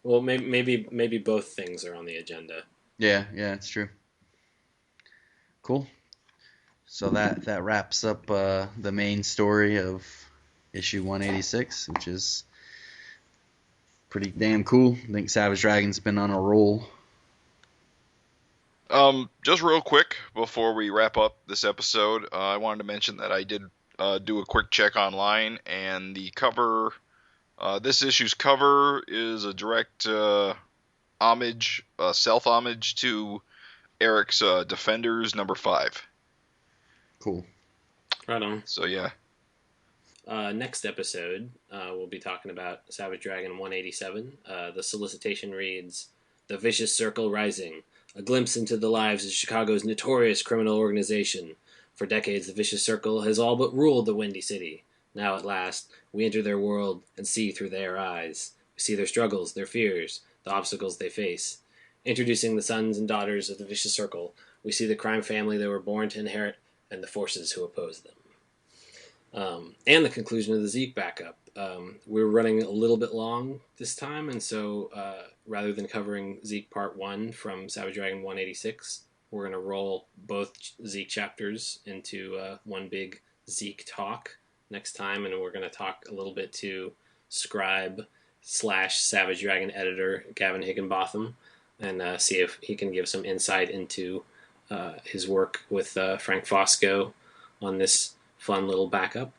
Well, maybe both things are on the agenda. Yeah, it's true. Cool. So that wraps up the main story of issue 186, which is pretty damn cool. I think Savage Dragon's been on a roll. Just real quick before we wrap up this episode, I wanted to mention that I did do a quick check online, and the cover, this issue's cover is a direct homage, self-homage to Erik's Defenders number 5. Cool. Right on. So yeah. Next episode, we'll be talking about Savage Dragon 187. The solicitation reads, "The Vicious Circle Rising. A glimpse into the lives of Chicago's notorious criminal organization. For decades, the Vicious Circle has all but ruled the Windy City. Now, at last, we enter their world and see through their eyes. We see their struggles, their fears, the obstacles they face. Introducing the sons and daughters of the Vicious Circle, we see the crime family they were born to inherit and the forces who oppose them." And the conclusion of the Zeke backup. We're running a little bit long this time, and so rather than covering Zeke Part 1 from Savage Dragon 186, we're going to roll both Zeke chapters into one big Zeke talk next time, and we're going to talk a little bit to scribe / Savage Dragon editor Gavin Higginbotham, and see if he can give some insight into his work with Frank Fosco on this fun little backup.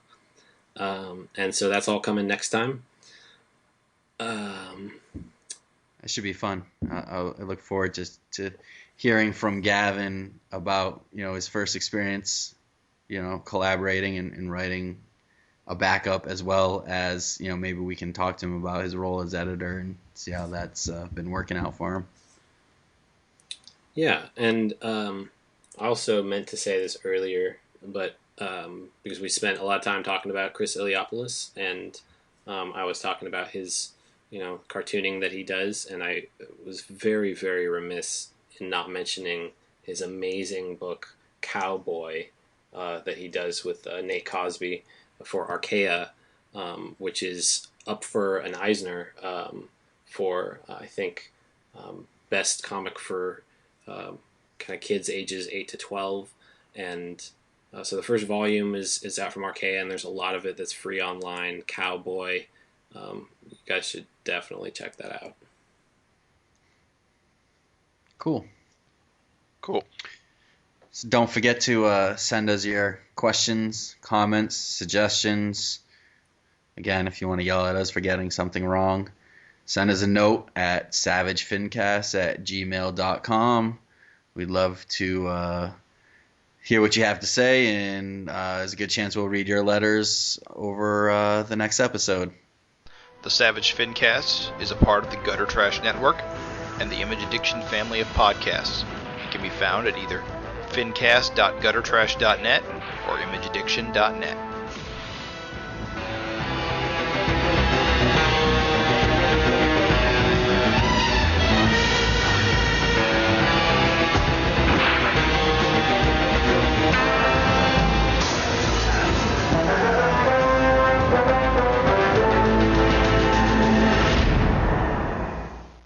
And so that's all coming next time. It should be fun. I look forward to hearing from Gavin about his first experience, collaborating and writing a backup, as well as, you know, maybe we can talk to him about his role as editor and see how that's been working out for him. Yeah, and I also meant to say this earlier, but because we spent a lot of time talking about Chris Iliopoulos, and I was talking about his, you know, cartooning that he does, and I was very, very remiss in not mentioning his amazing book Cowboy that he does with Nate Cosby for Archaea, which is up for an Eisner for I think best comic for kind of kids ages 8 to 12, and so the first volume is out from Archaea, and there's a lot of it that's free online. Cowboy, you guys should definitely check that out. Cool. So don't forget to send us your questions, comments, suggestions. Again, if you want to yell at us for getting something wrong, send us a note at savagefincast@gmail.com. We'd love to hear what you have to say, and there's a good chance we'll read your letters over the next episode. The Savage FINcast is a part of the Gutter Trash Network and the Image Addiction family of podcasts. It can be found at either fincast.guttertrash.net or imageaddiction.net.